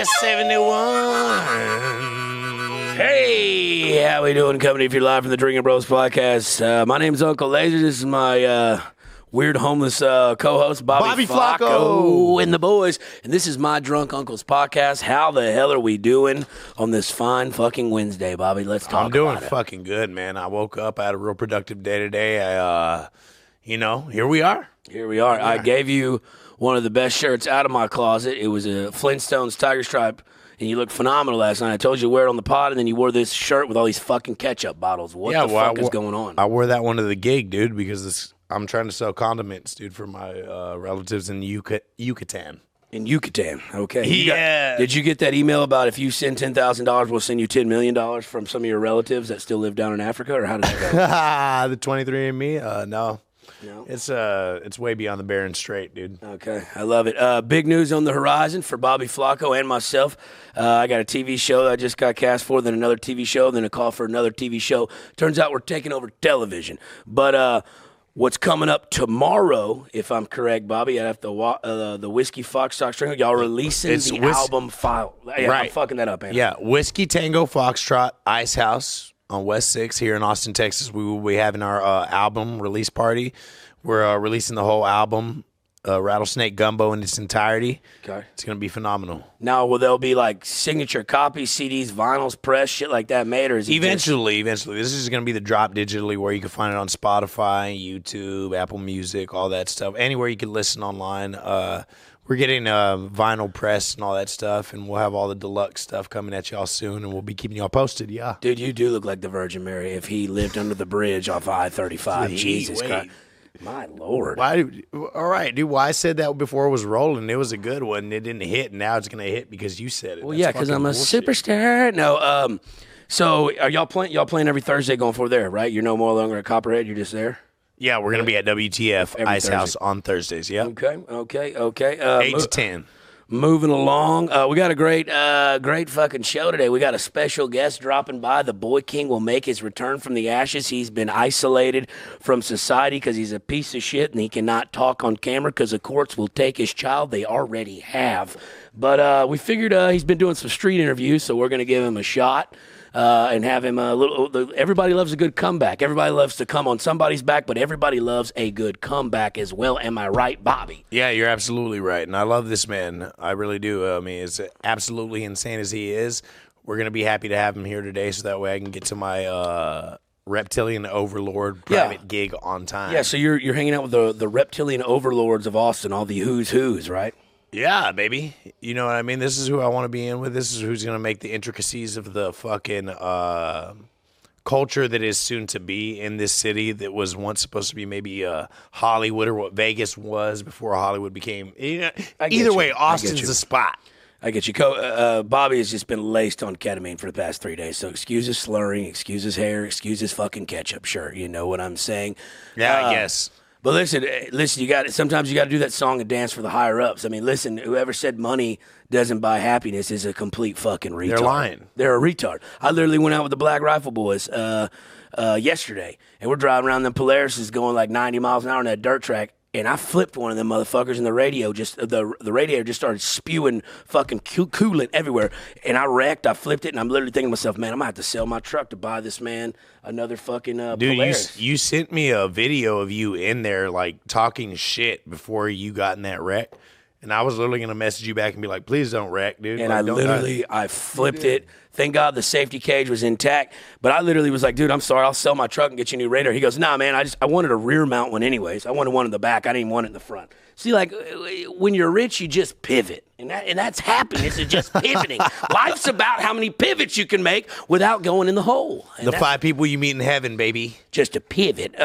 Podcast 71. Hey, how we doing, company? If you're live from the Drinking Bros Podcast, my name's Uncle Laser. This is my weird homeless co-host, Bobby Flacco and the boys. And this is my Drunk Uncle's Podcast. How the hell are we doing on this fine fucking Wednesday, Bobby? Let's talk about it. I'm doing fucking good, man. I woke up. I had a real productive day today. Here we are. Here we are. I gave you one of the best shirts out of my closet. It was a Flintstones Tiger Stripe, and you looked phenomenal last night. I told you to wear it on the pod, and then you wore this shirt with all these fucking ketchup bottles. What the fuck is going on? I wore that one to the gig, dude, because I'm trying to sell condiments, dude, for my relatives in Yucatan. In Yucatan, okay. Yeah. Did you get that email about if you send $10,000, we'll send you $10 million from some of your relatives that still live down in Africa, or how did that go? The 23andMe? No. No? It's way beyond the Barren Strait, dude. Okay, I love it. Big news on the horizon for Bobby Flacco and myself. I got a TV show that I just got cast for, then another TV show, then a call for another TV show. Turns out we're taking over television. But what's coming up tomorrow, if I'm correct, Bobby, I have to the Whiskey Foxtrot String. Y'all releasing the album file. Yeah, right. I'm fucking that up, man. Yeah, Whiskey Tango Foxtrot Ice House on West 6 here in Austin, Texas. We will be having our album release party. We're releasing the whole album, Rattlesnake Gumbo, in its entirety. Okay. It's going to be phenomenal. Now, will there be like signature copies, CDs, vinyls, press, shit like that made? Or is it Eventually. This is going to be the drop digitally where you can find it on Spotify, YouTube, Apple Music, all that stuff. Anywhere you can listen online. We're getting vinyl press and all that stuff, and we'll have all the deluxe stuff coming at y'all soon, and we'll be keeping y'all posted, yeah. Dude, you do look like the Virgin Mary if he lived under the bridge off I-35. Jesus Christ. My Lord. All right, dude. Well, I said that before it was rolling. It was a good one. It didn't hit. Now it's going to hit because you said it. Well, yeah, because I'm a superstar. No, so are y'all playing every Thursday going for there, right? You're no more longer at Copperhead. You're just there? Yeah, we're going to be at WTF Every Ice Thursday. House on Thursdays, yeah. Okay. 8 to 10. Moving along. We got a great fucking show today. We got a special guest dropping by. The Boy King will make his return from the ashes. He's been isolated from society because he's a piece of shit and he cannot talk on camera because the courts will take his child. They already have. But we figured he's been doing some street interviews, so we're going to give him a shot. And have him everybody loves a good comeback. Everybody loves to come on somebody's back, but everybody loves a good comeback as well. Am I right, Bobby? Yeah, you're absolutely right. And I love this man. I really do. I mean, as absolutely insane as he is, we're going to be happy to have him here today so that way I can get to my Reptilian Overlord private gig on time. Yeah, so you're hanging out with the Reptilian Overlords of Austin, all the who's, right? Yeah, baby. You know what I mean? This is who I want to be in with. This is who's going to make the intricacies of the fucking culture that is soon to be in this city that was once supposed to be maybe Hollywood or what Vegas was before Hollywood became. Either way, Austin's the spot. I get you. Bobby has just been laced on ketamine for the past 3 days, so excuse his slurring, excuse his hair, excuse his fucking ketchup. Sure, you know what I'm saying. Yeah, I guess. But listen, sometimes you got to do that song and dance for the higher ups. I mean, listen, whoever said money doesn't buy happiness is a complete fucking retard. They're lying. They're a retard. I literally went out with the Black Rifle Boys yesterday, and we're driving around them Polarises going like 90 miles an hour on that dirt track. And I flipped one of them motherfuckers, and the radiator just started spewing fucking coolant everywhere. And I wrecked. I flipped it, and I'm literally thinking to myself, man, I'm gonna have to sell my truck to buy this man another fucking Dude, Polaris. you sent me a video of you in there like talking shit before you got in that wreck. And I was literally going to message you back and be like, please don't wreck, dude. And like, I flipped it. Thank God the safety cage was intact. But I literally was like, dude, I'm sorry. I'll sell my truck and get you a new radar. He goes, nah, man, I wanted a rear mount one anyways. I wanted one in the back. I didn't even want it in the front. See, like, when you're rich, you just pivot. And that's happiness is just pivoting. Life's about how many pivots you can make without going in the hole. And the 5 people you meet in heaven, baby. Just a pivot.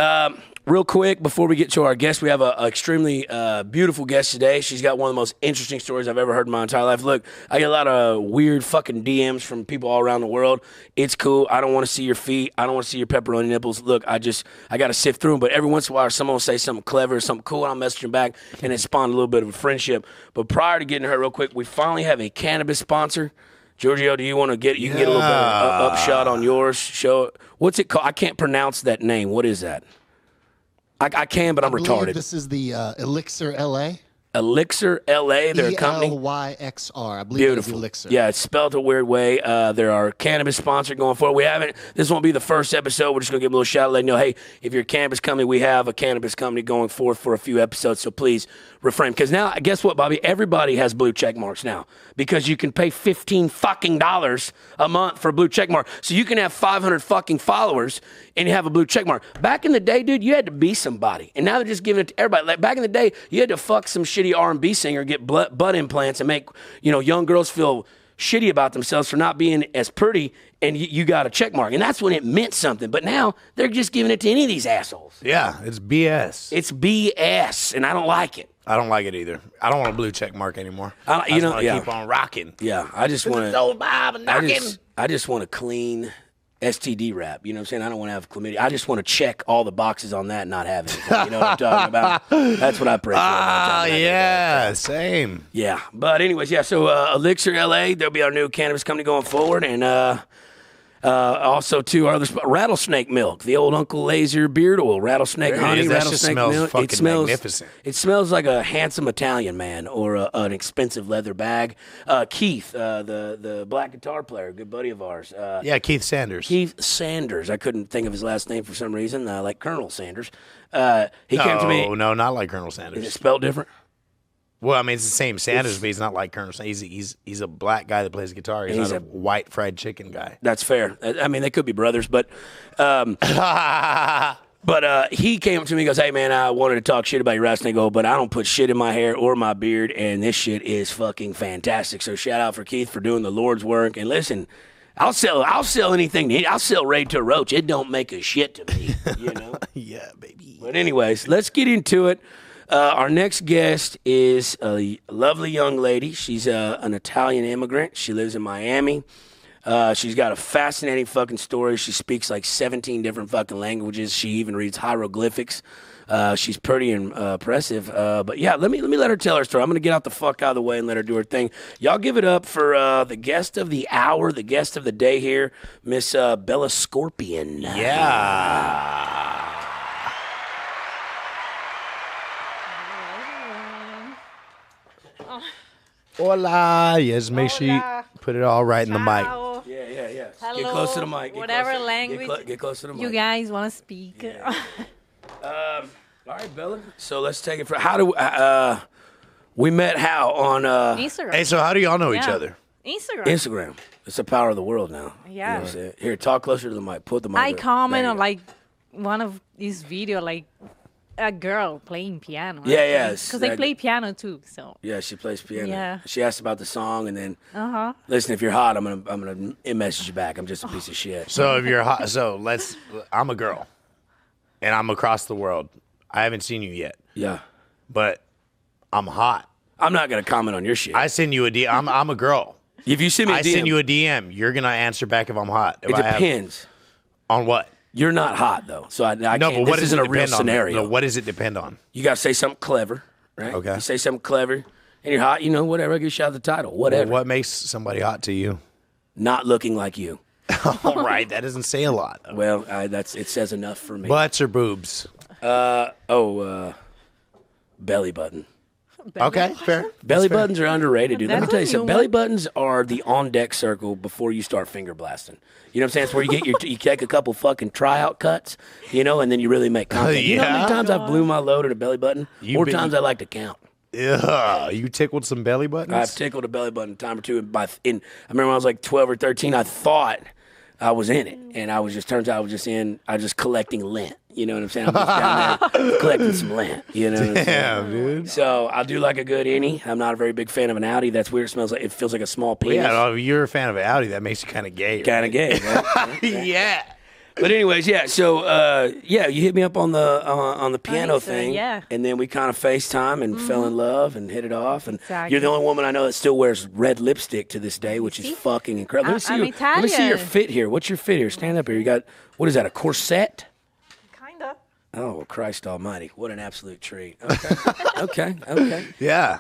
Real quick, before we get to our guest, we have an extremely beautiful guest today. She's got one of the most interesting stories I've ever heard in my entire life. Look, I get a lot of weird fucking DMs from people all around the world. It's cool. I don't want to see your feet. I don't want to see your pepperoni nipples. Look, I got to sift through them. But every once in a while, someone will say something clever or something cool, and I'll message them back, and it spawned a little bit of a friendship. But prior to getting to her real quick, we finally have a cannabis sponsor. Giorgio, do you want to get? You can get a little bit of upshot on yours. Show what's it called? I can't pronounce that name. What is that? I can, but I'm retarded. This is the Elixir LA. Elixir LA, they're a company. ELYXR. I believe it's Beautiful. Elixir. Yeah, it's spelled a weird way. They're our cannabis sponsor going forward. We haven't. This won't be the first episode. We're just gonna give them a little shout out, letting you know, hey, if you're a cannabis company, we have a cannabis company going forth for a few episodes. So please refrain, because now, guess what, Bobby? Everybody has blue check marks now because you can pay $15 fucking a month for a blue check mark. So you can have 500 fucking followers and you have a blue check mark. Back in the day, dude, you had to be somebody, and now they're just giving it to everybody. Like back in the day, you had to fuck some shitty R&B singer, get butt implants, and make young girls feel shitty about themselves for not being as pretty, and you got a check mark, and that's when it meant something. But now they're just giving it to any of these assholes. Yeah, it's BS. It's BS, and I don't like it. I don't like it either. I don't want a blue check mark anymore. I just want to keep on rocking. Yeah, I just want to. I just want a clean STD rap. You know what I'm saying? I don't want to have chlamydia. I just want to check all the boxes on that and not have it. You know what I'm talking about? That's what I pray for. Yeah, same. Yeah, but anyways, yeah. So Elixir LA, they'll be our new cannabis company going forward, and also too our other Rattlesnake Milk, the old Uncle Laser beard oil, rattlesnake honey, That just rattlesnake smells milk. fucking magnificent. It smells like a handsome Italian man or an expensive leather bag. Keith, the black guitar player, good buddy of ours. Yeah, Keith Sanders. Keith Sanders. I couldn't think of his last name for some reason. Like Colonel Sanders. He came to me. No, not like Colonel Is it Sanders. spelled different? Well, I mean, it's the same Sanders, but he's not like Colonel Sanders. He's a black guy that plays guitar. He's not a white fried chicken guy. That's fair. I mean, they could be brothers, but he came up to me and goes, hey, man, I wanted to talk shit about your wrestling. I go, but I don't put shit in my hair or my beard, and this shit is fucking fantastic. So shout out for Keith for doing the Lord's work. And listen, I'll sell anything. I'll sell Raid to a Roach. It don't make a shit to me, you know? Yeah, baby. But anyways, let's get into it. Our next guest is a lovely young lady. She's an Italian immigrant. She lives in Miami. She's got a fascinating fucking story. She speaks like 17 different fucking languages. She even reads hieroglyphics. She's pretty impressive. But yeah, let me let her tell her story. I'm gonna get out the fuck out of the way and let her do her thing. Y'all give it up for the guest of the hour, the guest of the day here, Miss Bella Scorpion. Yeah. Hola. Yes, make sure you put it all right in the mic. Yeah. Hello. Get close to the mic. Whatever language Get close to the mic. you guys want to speak. All right, Bella. So let's take it from how do we met how on Instagram. Hey, so how do y'all know each Yeah. other? Instagram. It's the power of the world now. Yeah. You know what I'm saying? Here, talk closer to the mic. Put the mic. I there. comment There on you like one of these video, like a girl playing piano. Yeah, yes, Because they that- play piano too. So go. Yeah, she plays piano. Yeah. She asked about the song, and then listen. If you're hot, I'm gonna message you back. I'm just a piece of shit. So if you're hot, I'm a girl, and I'm across the world. I haven't seen you yet, Yeah. but I'm hot. I'm not gonna comment on your shit. I send you a DM. I'm a girl. if you send me a I DM, send you a DM. You're gonna answer back if I'm hot. If it I have- depends. on what? You're not hot though, so I No, can't. but what this does isn't it a real depend on? scenario. No, what does it depend on? You gotta say something clever, right? Okay. You say something clever, and you're hot. You know, whatever. Give a shout out the title. Whatever. What makes somebody hot to you? Not looking like you. All right, that doesn't say a lot. Well, it says enough for me. Butts or boobs? Belly button. Okay, fair. Belly buttons are underrated, dude. Let me That's tell you a something. new Belly one. buttons are the on deck circle before you start finger blasting. You know what I'm saying? It's where you get you take a couple fucking tryout cuts, and then you really make content. You know how many Yeah. times I blew my load at a belly button? More times I like to count. Yeah, you tickled some belly buttons. I've tickled a belly button a time or two. I remember when I was like 12 or 13, I thought I was in it, and turns out I was just collecting lint. You know what I'm saying? I'm just down there collecting some lint. You know what I'm saying? Damn, dude. So I do like a good innie. I'm not a very big fan of an Audi. That's weird. It feels like a small penis. Yeah, no, if you're a fan of Audi, that makes you kind of gay. Kind of gay, right? Yeah. But anyways, yeah. So you hit me up on the piano Instagram, thing, yeah. and then we kind of FaceTime and fell in love and hit it off. And Exactly. you're the only woman I know that still wears red lipstick to this day, which is fucking incredible. Let me I'm let me see your Italian. fit here. What's your fit here? Stand up here. You got what is that? A corset? Kind of. Oh, Christ Almighty! What an absolute treat. Okay, okay. Yeah.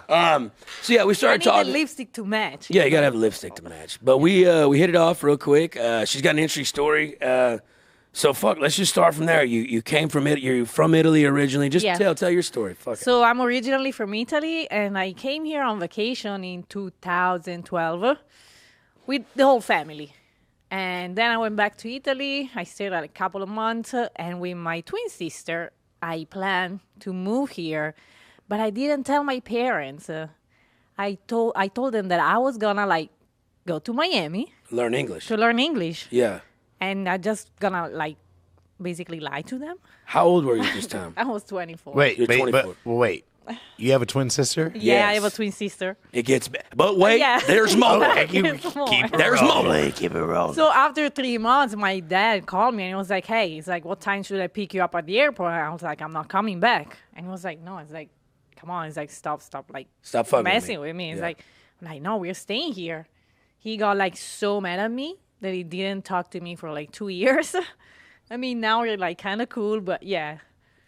So yeah, we I started need the talking. lipstick to match. Yeah, you gotta have a lipstick to match. But we hit it off real quick. She's got an interesting story. So fuck. Let's just start from there. You came from it. You're from Italy originally. Just Yeah. tell your story. Fuck it. So I'm originally from Italy, and I came here on vacation in 2012 with the whole family. And then I went back to Italy. I stayed like a couple of months, and with my twin sister, I planned to move here, but I didn't tell my parents. I told them that I was gonna like go to Miami Learn English. to learn English, Yeah. and I just gonna like basically lie to them. How old were you at this time? I was 24. Wait, You're 24. but wait. You have a twin sister? Yeah, I have a Yes. twin sister. It gets bad. But wait, Yeah. there's more. There's more. There's more. Keep it rolling. So after 3 months, my dad called me and he was like, "Hey, he's like, what time should I pick you up at the airport?" And I was like, "I'm not coming back." And he was like, "No," it's like, "Come on," it's like, "Stop, like, Stop fucking messing with with me." It's Yeah. like, I'm like, "No, we're staying here." He got like so mad at me that he didn't talk to me for like 2 years. I mean, now we're like kind of cool, but yeah.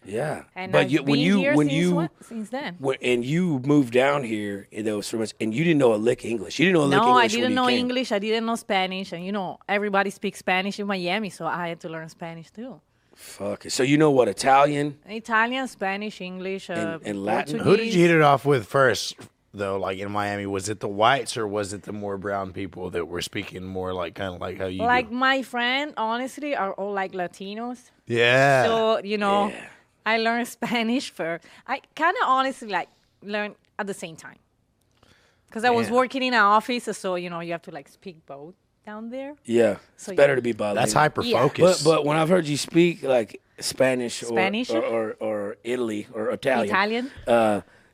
Yeah. And but I've when been you here when since you what? Since then. and you moved down here in those 3 months, and you didn't know a lick English. You didn't know a lick No, English. I didn't when know you came. English. I didn't know Spanish, and everybody speaks Spanish in Miami, so I had to learn Spanish too. Fuck it. So you know what Italian? Italian, Spanish, English, And Latin? Who did you hit it off with first, though? Like in Miami, was it the whites or was it the more brown people that were speaking more like kind of like how you Like do? my friend, honestly, are all like Latinos. Yeah. So Yeah. I learned Spanish first. I kind of honestly like learn at the same time because I was Yeah. working in an office, so you have to like speak both down there. Yeah. It's So, better yeah. to be bilingual. That's hyper But focused. when I've heard you speak like Spanish or Italy or Italian,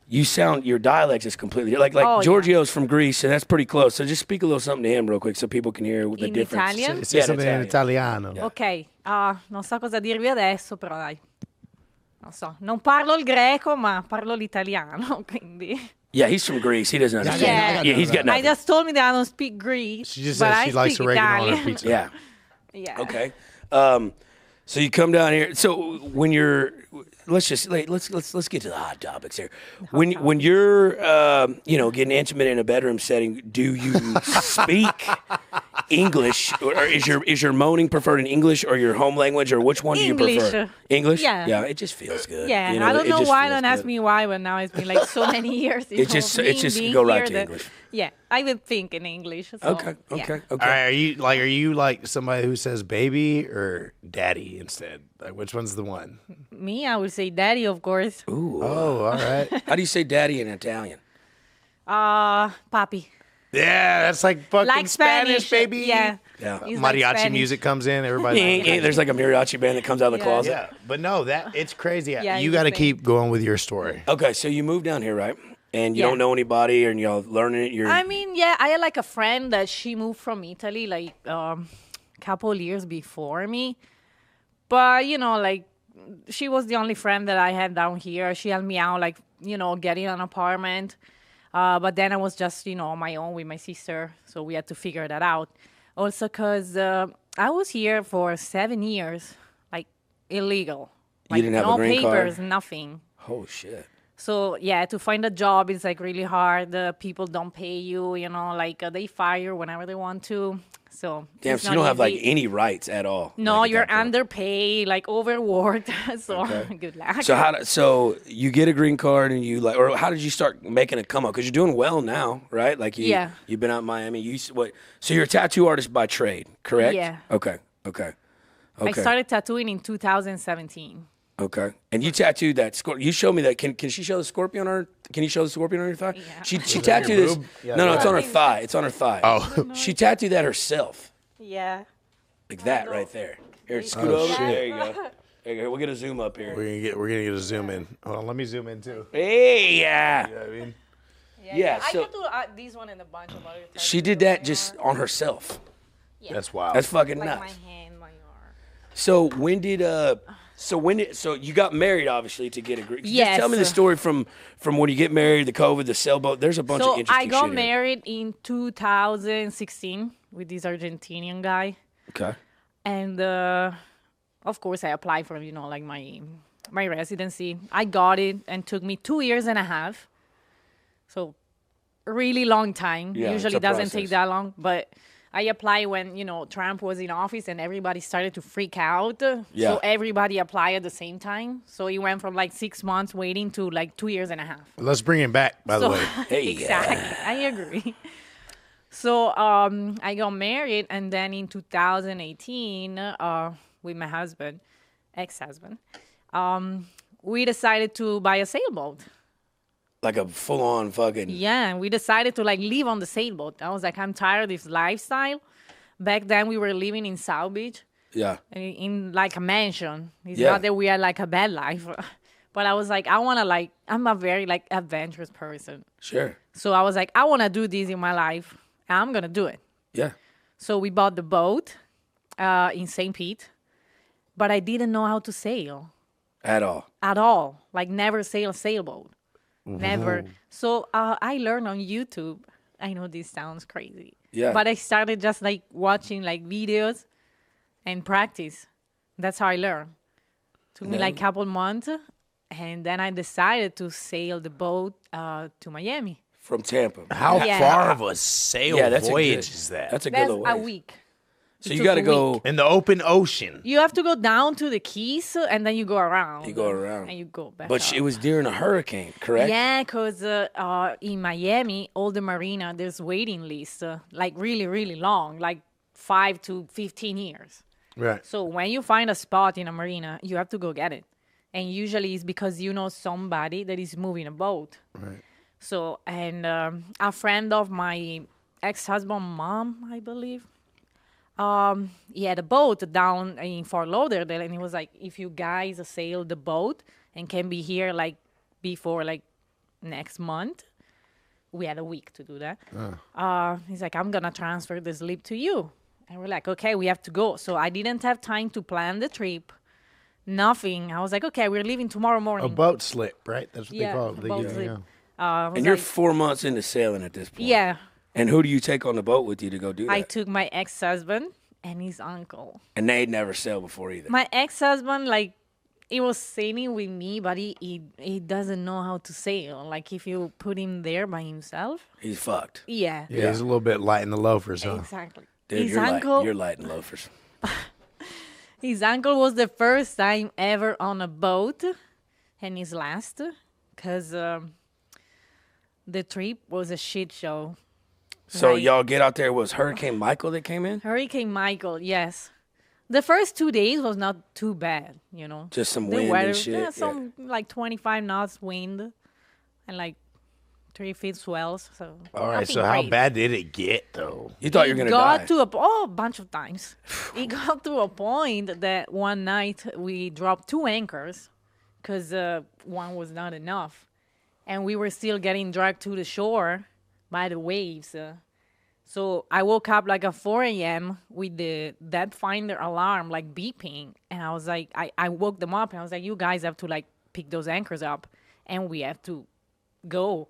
you sound your dialect is completely like Oh, yeah. Giorgio's from Greece, and that's pretty close. So just speak a little something to him real quick so people can hear the In difference. Italian? Say Yeah, something in Italian. Italiano. Ok, non so cosa dirvi adesso, però dai. Non so, non parlo il greco, ma parlo l'italiano, quindi. Yeah, he's from Greece. He doesn't understand. Yeah. Yeah, he's got I nothing. just told me that I don't speak Greek. She just but said I she likes speak oregano on Italian. her pizza. Yeah. Yeah. Okay. So you come down here. So when you're, let's get to the hot topics here. When you're, getting intimate in a bedroom setting, do you speak English, or is your moaning preferred in English or your home language, or which one do you prefer? English. English. Yeah. Yeah. It just feels good. Yeah, You I don't it know just why. feels Don't ask good. me why, but now it's been like so many years. It just go right to English. Yeah, I would think in English. So, Okay. yeah. Okay. All right, are you like somebody who says baby or daddy instead? Like which one's the one? Me, I would say daddy, of course. Ooh. Oh, all right. How do you say daddy in Italian? Papi. Yeah, that's like fucking Like Spanish, baby. Yeah. Yeah. It's like Mariachi Spanish. music comes in. Everybody. There's like a mariachi band that comes out of the Yeah. closet. Yeah, but no, it's crazy. Yeah, you it's got to the same. keep going with your story. Okay, so you moved down here, right? And you Yeah. don't know anybody, and y'all learning it. I mean, yeah, I had like a friend that she moved from Italy like couple years before me. But, like she was the only friend that I had down here. She helped me out, like, getting an apartment. But then I was just, on my own with my sister. So we had to figure that out. Also, because I was here for 7 years, like illegal. Like, didn't have a no green card? papers, nothing. Oh shit. So yeah, to find a job is like really hard. People don't pay you, they fire you whenever they want to. So Damn, it's so you not don't have like easy. any rights at all. No, like, at you're that point. underpaid, like overworked. So Okay. good luck. So you get a green card and you or how did you start making a come up? Because you're doing well now, right? Like Yeah. you've been out in Miami. So you're a tattoo artist by trade, correct? Yeah. Okay. I started tattooing in 2017. Okay. And you tattooed that scorpion. You show me that. Can she show the scorpion on her? Can you show the scorpion on her thigh? Yeah. She tattooed this. boob? Yeah, No, yeah. it's on her thigh. It's on her thigh. Oh. She tattooed that herself. Yeah. Like that right there. Here, scoot Oh, over. shit. There you go. There you go. We'll get a zoom up here. We're gonna get a zoom in. Hold on, let me zoom in too. Hey, yeah. You know what I mean? Yeah, I so- tattooed this one and a bunch of other tattoos. She did that just on herself. That's wild. That's fucking like nuts. my hand, my arm. So so you got married, obviously, to get a green. Just Yes. tell me the story from when you get married, the COVID, the sailboat. There's a bunch of So interesting I got shit here. married in 2016 with this Argentinian guy. Okay. And of course, I applied for like my residency. I got it, and took me 2 years and a half. So, a really long time. Yeah, it's Usually a doesn't process. take that long, but I applied when, Trump was in office and everybody started to freak out. Yeah. So everybody applied at the same time. So it went from like 6 months waiting to like 2 years and a half. Let's bring him back, by the way. Hey, Exactly. I agree. So I got married, and then in 2018, with my husband, ex-husband, we decided to buy a sailboat. Like a full-on fucking. Yeah, and we decided to like live on the sailboat. I was like, I'm tired of this lifestyle. Back then, we were living in South Beach Yeah. in like a mansion. It's Yeah. not that we had like a bad life, but I was like, I'm a very like adventurous person. Sure. So I was like, I want to do this in my life. And I'm gonna do it. Yeah. So we bought the boat in St. Pete, but I didn't know how to sail At all. at all. Like never sail a sailboat. Never. So I learned on YouTube. I know this sounds crazy. Yeah. But I started just like watching like videos and practice. That's how I learned. Took me like a couple months, and then I decided to sail the boat to Miami. From Tampa. How Yeah. far of a sail that's voyage a good, is that? That's a good That's little a ways. week. So It you took got to a go. week. In the open ocean. You have to go down to the Keys, and then you go around. You go around. And you go back But up. it was during a hurricane, correct? Yeah, because in Miami, all the marina, there's waiting lists, like really, really long, like 5 to 15 years. Right. So when you find a spot in a marina, you have to go get it. And usually it's because you know somebody that is moving a boat. Right. So, and a friend of my ex-husband's mom, I believe, he had a boat down in Fort Lauderdale, and he was like, if you guys sail the boat and can be here like before like next month, we had a week to do that. He's like, I'm gonna transfer the slip to you. And we're like, okay, we have to go. So I didn't have time to plan the trip, nothing. I was like, okay, we're leaving tomorrow morning. A boat slip, right? That's what Yeah, they call a it. boat slip. I was And you're like, 4 months into sailing at this point. yeah. And who do you take on the boat with you to go do that? I took my ex-husband and his uncle. And they'd never sailed before either. My ex-husband, like, he was sailing with me, but he doesn't know how to sail. Like, if you put him there by himself, He's fucked. yeah. Yeah, he's a little bit light in the loafers, huh? Exactly. Dude, His you're, uncle, you're light in loafers. his uncle was the first time ever on a boat, and his last, because the trip was a shit show. So Right. y'all get out there. Was Hurricane Michael that came in? Hurricane Michael, yes. The first 2 days was not too bad, you know. Just some The wind weather, and shit. yeah, some like 25 knots wind, and like 3 feet swells. So All right, nothing so how great. bad did it get, though? You thought you were It gonna die. got to a bunch of times. It got to a point that one night we dropped 2 anchors because one was not enough, and we were still getting dragged to the shore by the waves. So I woke up like at 4 a.m. with the depth finder alarm like beeping, and I was like, I woke them up and I was like, you guys have to like pick those anchors up, and we have to go.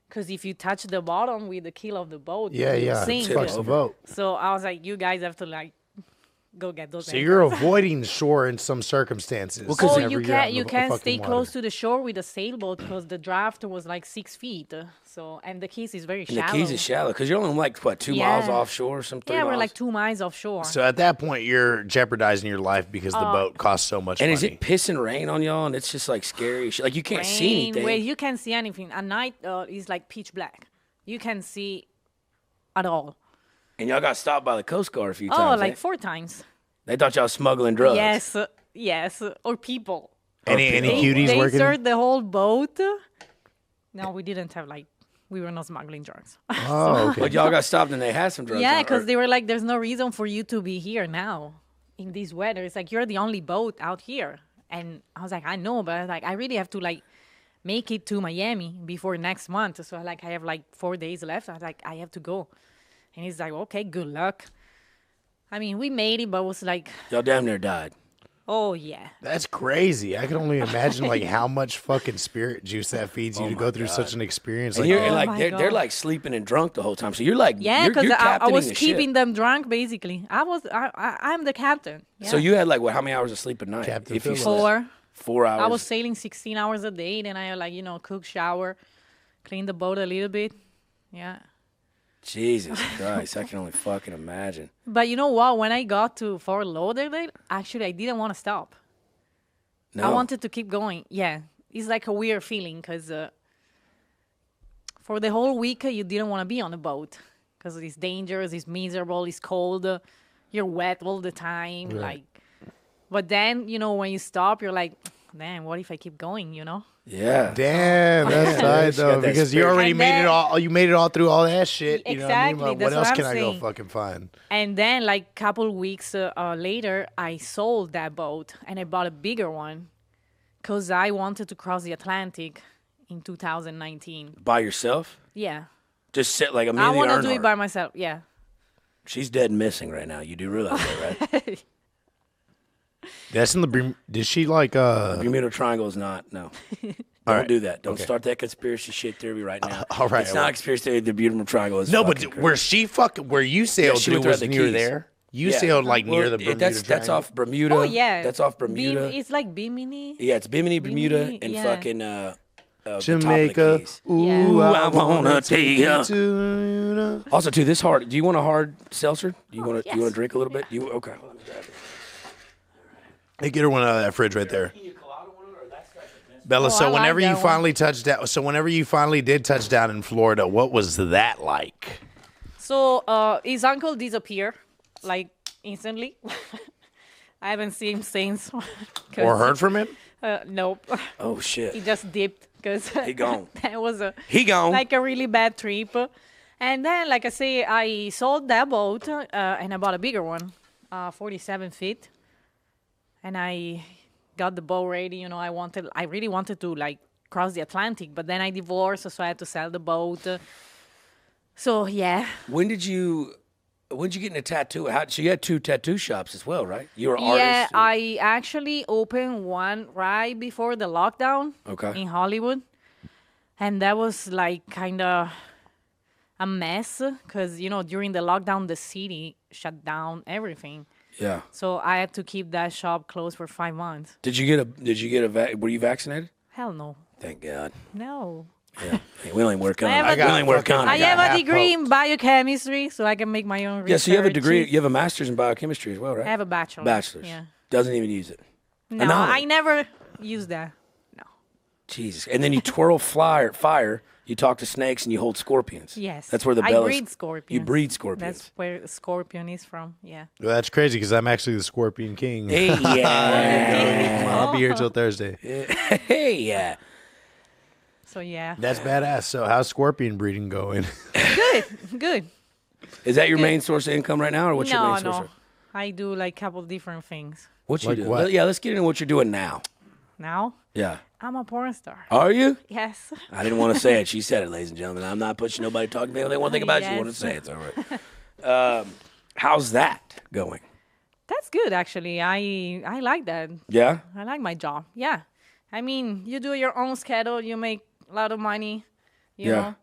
Because if you touch the bottom with the keel of the boat, Yeah, you'll yeah. sink. Fucks the boat. So I was like, you guys have to like go get those. So anchors. you're avoiding shore in some circumstances. Well, 'cause Oh, whenever you you're out can't in you the can't fucking stay water. close to the shore with a sailboat because the draft was like 6 feet. So and the Keys is very And the shallow. Keys is shallow because you're only like what 2 miles Yeah. offshore or some 3 Yeah, miles. we're like 2 miles offshore. So at that point, you're jeopardizing your life because the boat costs so much and money. is it pissing rain on y'all? And it's just like scary. Like you can't see Rain, anything. where you can't see anything. At night, it's like pitch black. You can't see at all. And y'all got stopped by the Coast Guard a few Oh, times. like eh? 4 times. They thought y'all smuggling drugs. Yes, yes, or people. any They, cuties they working? searched the whole boat. No, we didn't have like, we were not smuggling drugs. Oh, okay. But y'all got stopped and they had some drugs. Yeah, on, because or- they were like, there's no reason for you to be here now in this weather. It's like, you're the only boat out here. And I was like, I know, but like, I really have to like make it to Miami before next month. So like, I have like 4 days left. I was like, I have to go. And he's like, okay, good luck. I mean, we made it, but it was like, y'all damn near died. oh yeah. That's crazy. I can only imagine like how much fucking spirit juice that feeds you to go through such an experience. And Like you're that. and, Oh like my they're God. like sleeping and drunk the whole time. So you're like Yeah, you're, because you're I captaining was the keeping ship. them drunk, basically. I'm the captain. Yeah. So you had like what? How many hours of sleep a night? Captain if you Phillips. slept? 4. 4 hours. I was sailing 16 hours a day. Then I like, cook, shower, clean the boat a little bit. Yeah. Jesus Christ, I can only fucking imagine. But you know what? When I got to Fort Lauderdale, actually, I didn't want to stop. No. I wanted to keep going. Yeah. It's like a weird feeling because for the whole week, you didn't want to be on the boat because it's dangerous, it's miserable, it's cold, you're wet all the time. Like, but then, you know, when you stop, you're like, damn, what if I keep going, you know? Yeah. Damn, that's tight She got though, that because you spirit. already And made it then- all. You made it all through all that shit. You know what I mean? Exactly, Like, that's what else what can I'm I go saying. fucking find? And then, like, couple weeks later, I sold that boat and I bought a bigger one because I wanted to cross the Atlantic in 2019. By yourself? Yeah. Just sit like I Amelia want to do Earnhardt. it by myself. Yeah. She's dead and missing right now. You do realize that, right? That's in the. Did she like? Bermuda Triangle is not. No. Don't right. do that. Don't Okay. start that conspiracy shit theory right now. all right, It's I not won't. a conspiracy theory. The Bermuda Triangle is No, but fucking where she fucking where you sailed she to went through was the near Keys. there. You Yeah. sailed like near Well, the Bermuda that's Triangle. off Bermuda. Oh, yeah. That's off Bermuda. It's like Bimini. Yeah, it's Bimini, Bermuda, Bimini, and yeah. fucking the top of the Jamaica. Keys. Ooh, Yeah. I wanna take ya. to. Also, too, this hard. Do you want a hard seltzer? Do you want to? yes. You want to drink a little bit? You okay? Let me grab it. Hey, get her one out of that fridge right there. Bella, Oh, so I like whenever you that one. finally touched down, whenever you finally did touch down in Florida, what was that like? So his uncle disappeared, like, instantly. I haven't seen him since. 'Cause, Or heard from him? Nope. Oh He shit. just dipped because He gone. that was He gone. like a really bad trip. And then, like I say, I sold that boat and I bought a bigger one, 47 feet. And I got the boat ready. You know, I really wanted to like cross the Atlantic, but then I divorced, so I had to sell the boat. So yeah, When did you get into tattoo? So you had 2 tattoo shops as well, right? You were an yeah. artist. I actually opened one right before the lockdown Okay. in Hollywood, and that was like kind of a mess because you know during the lockdown the city shut down everything. Yeah. So I had to keep that shop closed for 5 months. Did you get a? Were you vaccinated? Hell no. Thank God. No. Yeah. Hey, we only work on. I have it. a- We only work on. I it. have half a degree poked. in biochemistry, so I can make my own research. Yeah. So you have a degree. You have a master's in biochemistry as well, right? I have a bachelor. Bachelor's. Yeah. Doesn't even use it. No, Anomaly. I never use that. No. Jesus. And then you twirl fire. You talk to snakes and you hold scorpions. Yes. That's where the I Bella's. breed scorpions. You breed scorpions. That's where scorpion is from. Yeah. Well, that's crazy because I'm actually the Scorpion King. Hey yeah. I'll be here till Thursday. Hey yeah. So yeah. That's badass. So how's scorpion breeding going? Good. Is that your main source of income right now, or what's your No, main source? no. Of, I do like a couple different things. what you Like do? what? Yeah, let's get into what you're doing now. Now, Yeah. I'm a porn star. Are you? Yes. I didn't want to say it. She said it, ladies and gentlemen. I'm not pushing nobody talking to me. They want to think about you. Yes. Want to say it. It's all right. How's that going? That's good actually. I like that. Yeah. I like my job. Yeah. I mean, you do your own schedule, you make a lot of money, you Yeah. know.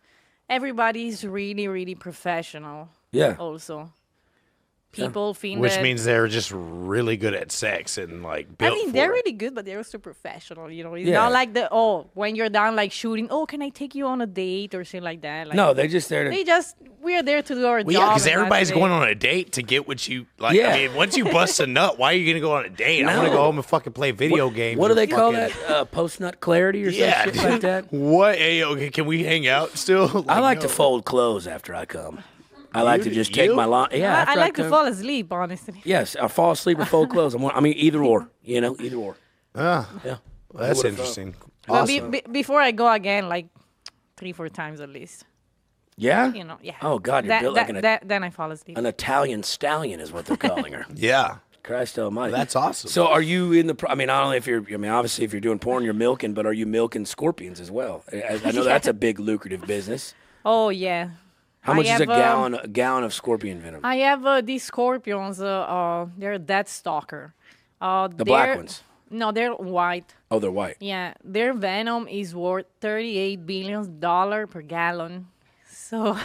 Everybody's really, really professional Yeah. also. People think Which that, means they're just really good at sex and like I built mean, for they're it. really good, but they're also professional, you know. It's Yeah. not like when you're done like shooting, can I take you on a date or something like that? Like, No, they're just there to. we're there to do our Well, job. yeah, because and everybody's that's it. going on a date to get what you like. Yeah. I mean, once you bust a nut, why are you gonna go on a date? I want to No. go home and fucking play video games. What do or they call fucking- that? Post nut clarity or Yeah, some shit like that? What? Hey, okay, can we hang out still? I like to no. fold clothes after I come. I like to You- just take you? my lawn. Yeah, I after like to come. fall asleep, honestly. Yes, I fall asleep or fold clothes. I mean, either or. You know, either or. Ah, Yeah. well, that's Who would've interesting. But Awesome. before I go again, like 3-4 times at least. Yeah. You know, yeah. Oh God, you're That- built that- like that- then I fall asleep. an Italian stallion is what they're calling her. Yeah, Christ Almighty. that's awesome. So are you in the? I mean, not only if you're. I mean, obviously, if you're doing porn, you're milking, but are you milking scorpions as well? I know that's a big lucrative business. Oh yeah. How much is have, a gallon of scorpion venom? I have these scorpions. They're death stalker. The black ones. No, they're white. Oh, they're white. Yeah, their venom is worth $38 billion per gallon. So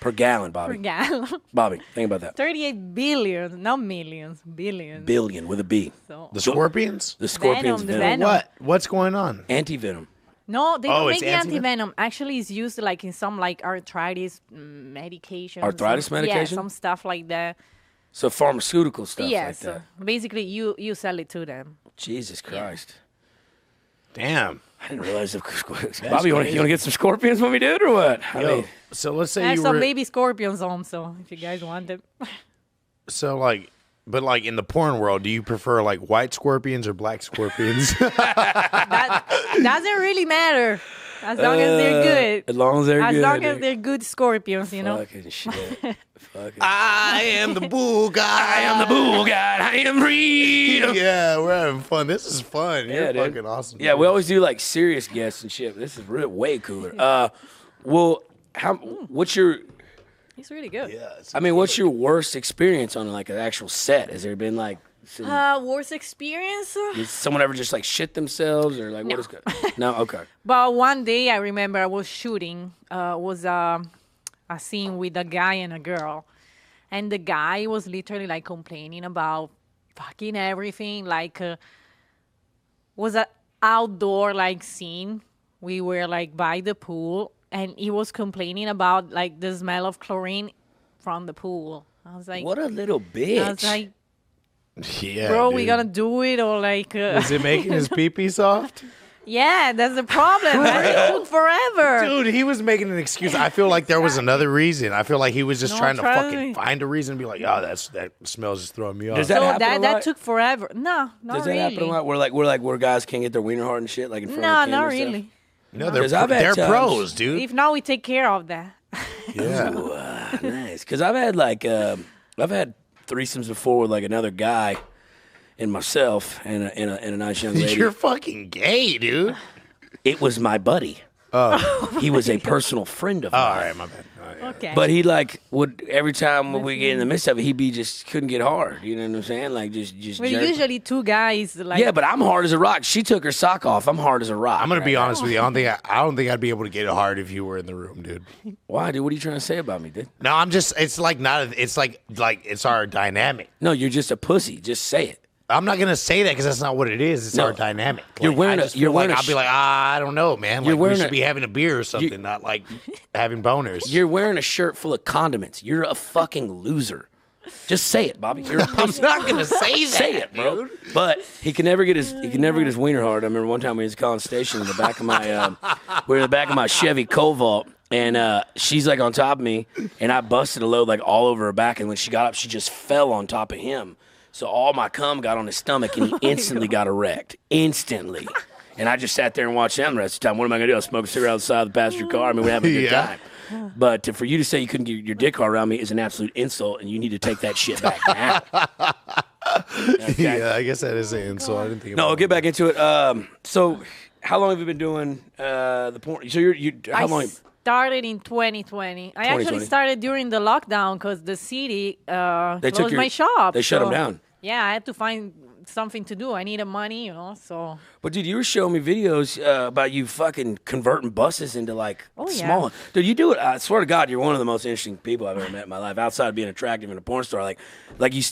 Per gallon, per Bobby. gallon, Bobby, think about that. 38 billion, not millions, billions. Billion with a B. So the scorpions. The scorpion's the venom. venom. What? What's going on? Anti-venom. No, they Oh, don't it's make the anti-venom? anti-venom. Actually, it's used like in some like arthritis medication. Arthritis Yeah, medication? some stuff like that. So pharmaceutical stuff Yes. like that. Basically, you sell it to them. Jesus Christ. Damn. I didn't realize. Bobby, you want to get some scorpions when we do it or what? I Yo, mean, so let's say I have you some were baby scorpions home, so if you guys want them. so like. But like in the porn world, do you prefer like white scorpions or black scorpions? That doesn't really matter. As long as they're good. As long as they're good. As long as they're good scorpions, you know. Fucking shit. Fucking. I am the bull guy. I am the bull god. I am freedom. Yeah, we're having fun. This is fun. You're dude. fucking awesome. Yeah, we always do like serious guests and shit. But this is really way cooler. Well, what's your? He's really good. I mean, what's your worst experience on like an actual set? Has there been like Worst experience? did someone ever just like shit themselves or like what is good? No, okay. But one day I remember I was shooting. Was a scene with a guy and a girl, and the guy was literally like complaining about fucking everything. Like was a outdoor like scene. We were like by the pool, and he was complaining about like the smell of chlorine from the pool. I was like, What a little bitch. I was like, Yeah, bro, dude. we gonna do it or like? Is it making his pee-pee soft? Yeah, that's the problem. Man. It took forever. Dude, he was making an excuse. I feel like there was another reason. I feel like he was just No, trying to trust fucking me. find a reason and be like, oh, that smells just throwing me off. Does that So happen a lot? that took forever. No, not Does that really. happen a lot? Where guys can't get their wiener hard and shit like in front No, of the camera not and stuff? really. No, 'Cause I've had they're times- pros, dude. If not, we take care of that. Yeah. Nice, because I've had like I've had threesomes before with like another guy and myself and a nice young lady. You're fucking gay, dude. It was my buddy. He was a personal friend of mine. All right, my bad. All right. Okay. But he like would every time when we get in the midst of it, he just couldn't get hard. You know what I'm saying? Like just We're jerk. usually two guys. Like, Yeah, but I'm hard as a rock. She took her sock off. I'm hard as a rock. I'm gonna be right honest with you. I don't think I'd be able to get it hard if you were in the room, dude. now. Why, dude? What are you trying to say about me, dude? No, I'm just. It's like not. It's like it's our dynamic. No, you're just a pussy. Just say it. I'm not gonna say that because that's not what it is. It's No. our dynamic. You're Like, wearing I a- just you're feel like wearing a I'll be like, I don't know, man. You're Like we wearing should a- be having a beer or something, not like having boners. You're wearing a shirt full of condiments. You're a fucking loser. Just say it, Bobby. You're a I'm pussy. not gonna say that. Say it, bro. But he can never get his wiener hard. I remember one time we was in College Station in the back of my we were in the back of my Chevy Cobalt, and she's like on top of me, and I busted a load like all over her back, and when she got up, she just fell on top of him. So all my cum got on his stomach, and he instantly got erect. Instantly. And I just sat there and watched him the rest of the time. What am I gonna do? I'll smoke a cigarette outside of the passenger car. I mean, we're having a good Yeah. time. But for you to say you couldn't get your dick hard around me is an absolute insult, and you need to take that shit back now. Okay? Yeah, I guess that is an insult. I didn't think. No, about get back into it. So, how long have you been doing the porn? So how long? started in 2020. I actually 2020. started during the lockdown because the city They took closed your- my shop. they shut 'em so- down. Yeah, I had to find something to do. I needed money, so. But dude, you were showing me videos about you fucking converting buses into like Oh, yeah. small. Dude, you do it. I swear to God, you're one of the most interesting people I've ever met in my life. Outside of being attractive in a porn star, like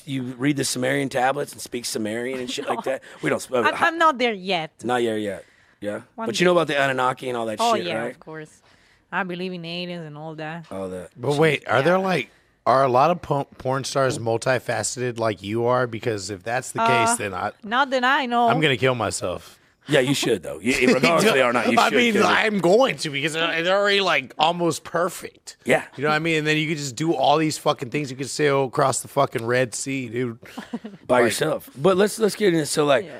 you read the Sumerian tablets and speak Sumerian and shit like that. We don't. I'm not there yet. Not yet. Yeah, One but you know about the Anunnaki and all that Oh, shit, yeah, right? of course. I believe in aliens and all that. All that. But wait, are a lot of porn stars multifaceted like you are? Because if that's the case, then Not that I know. I'm gonna kill myself. Yeah, you should though. Regardless if they are or not, you I should. mean, kill them. I'm going to because they're already like almost perfect. Yeah. You know what I mean? And then you could just do all these fucking things. You could sail across the fucking Red Sea, dude. by yourself. But let's get into so like,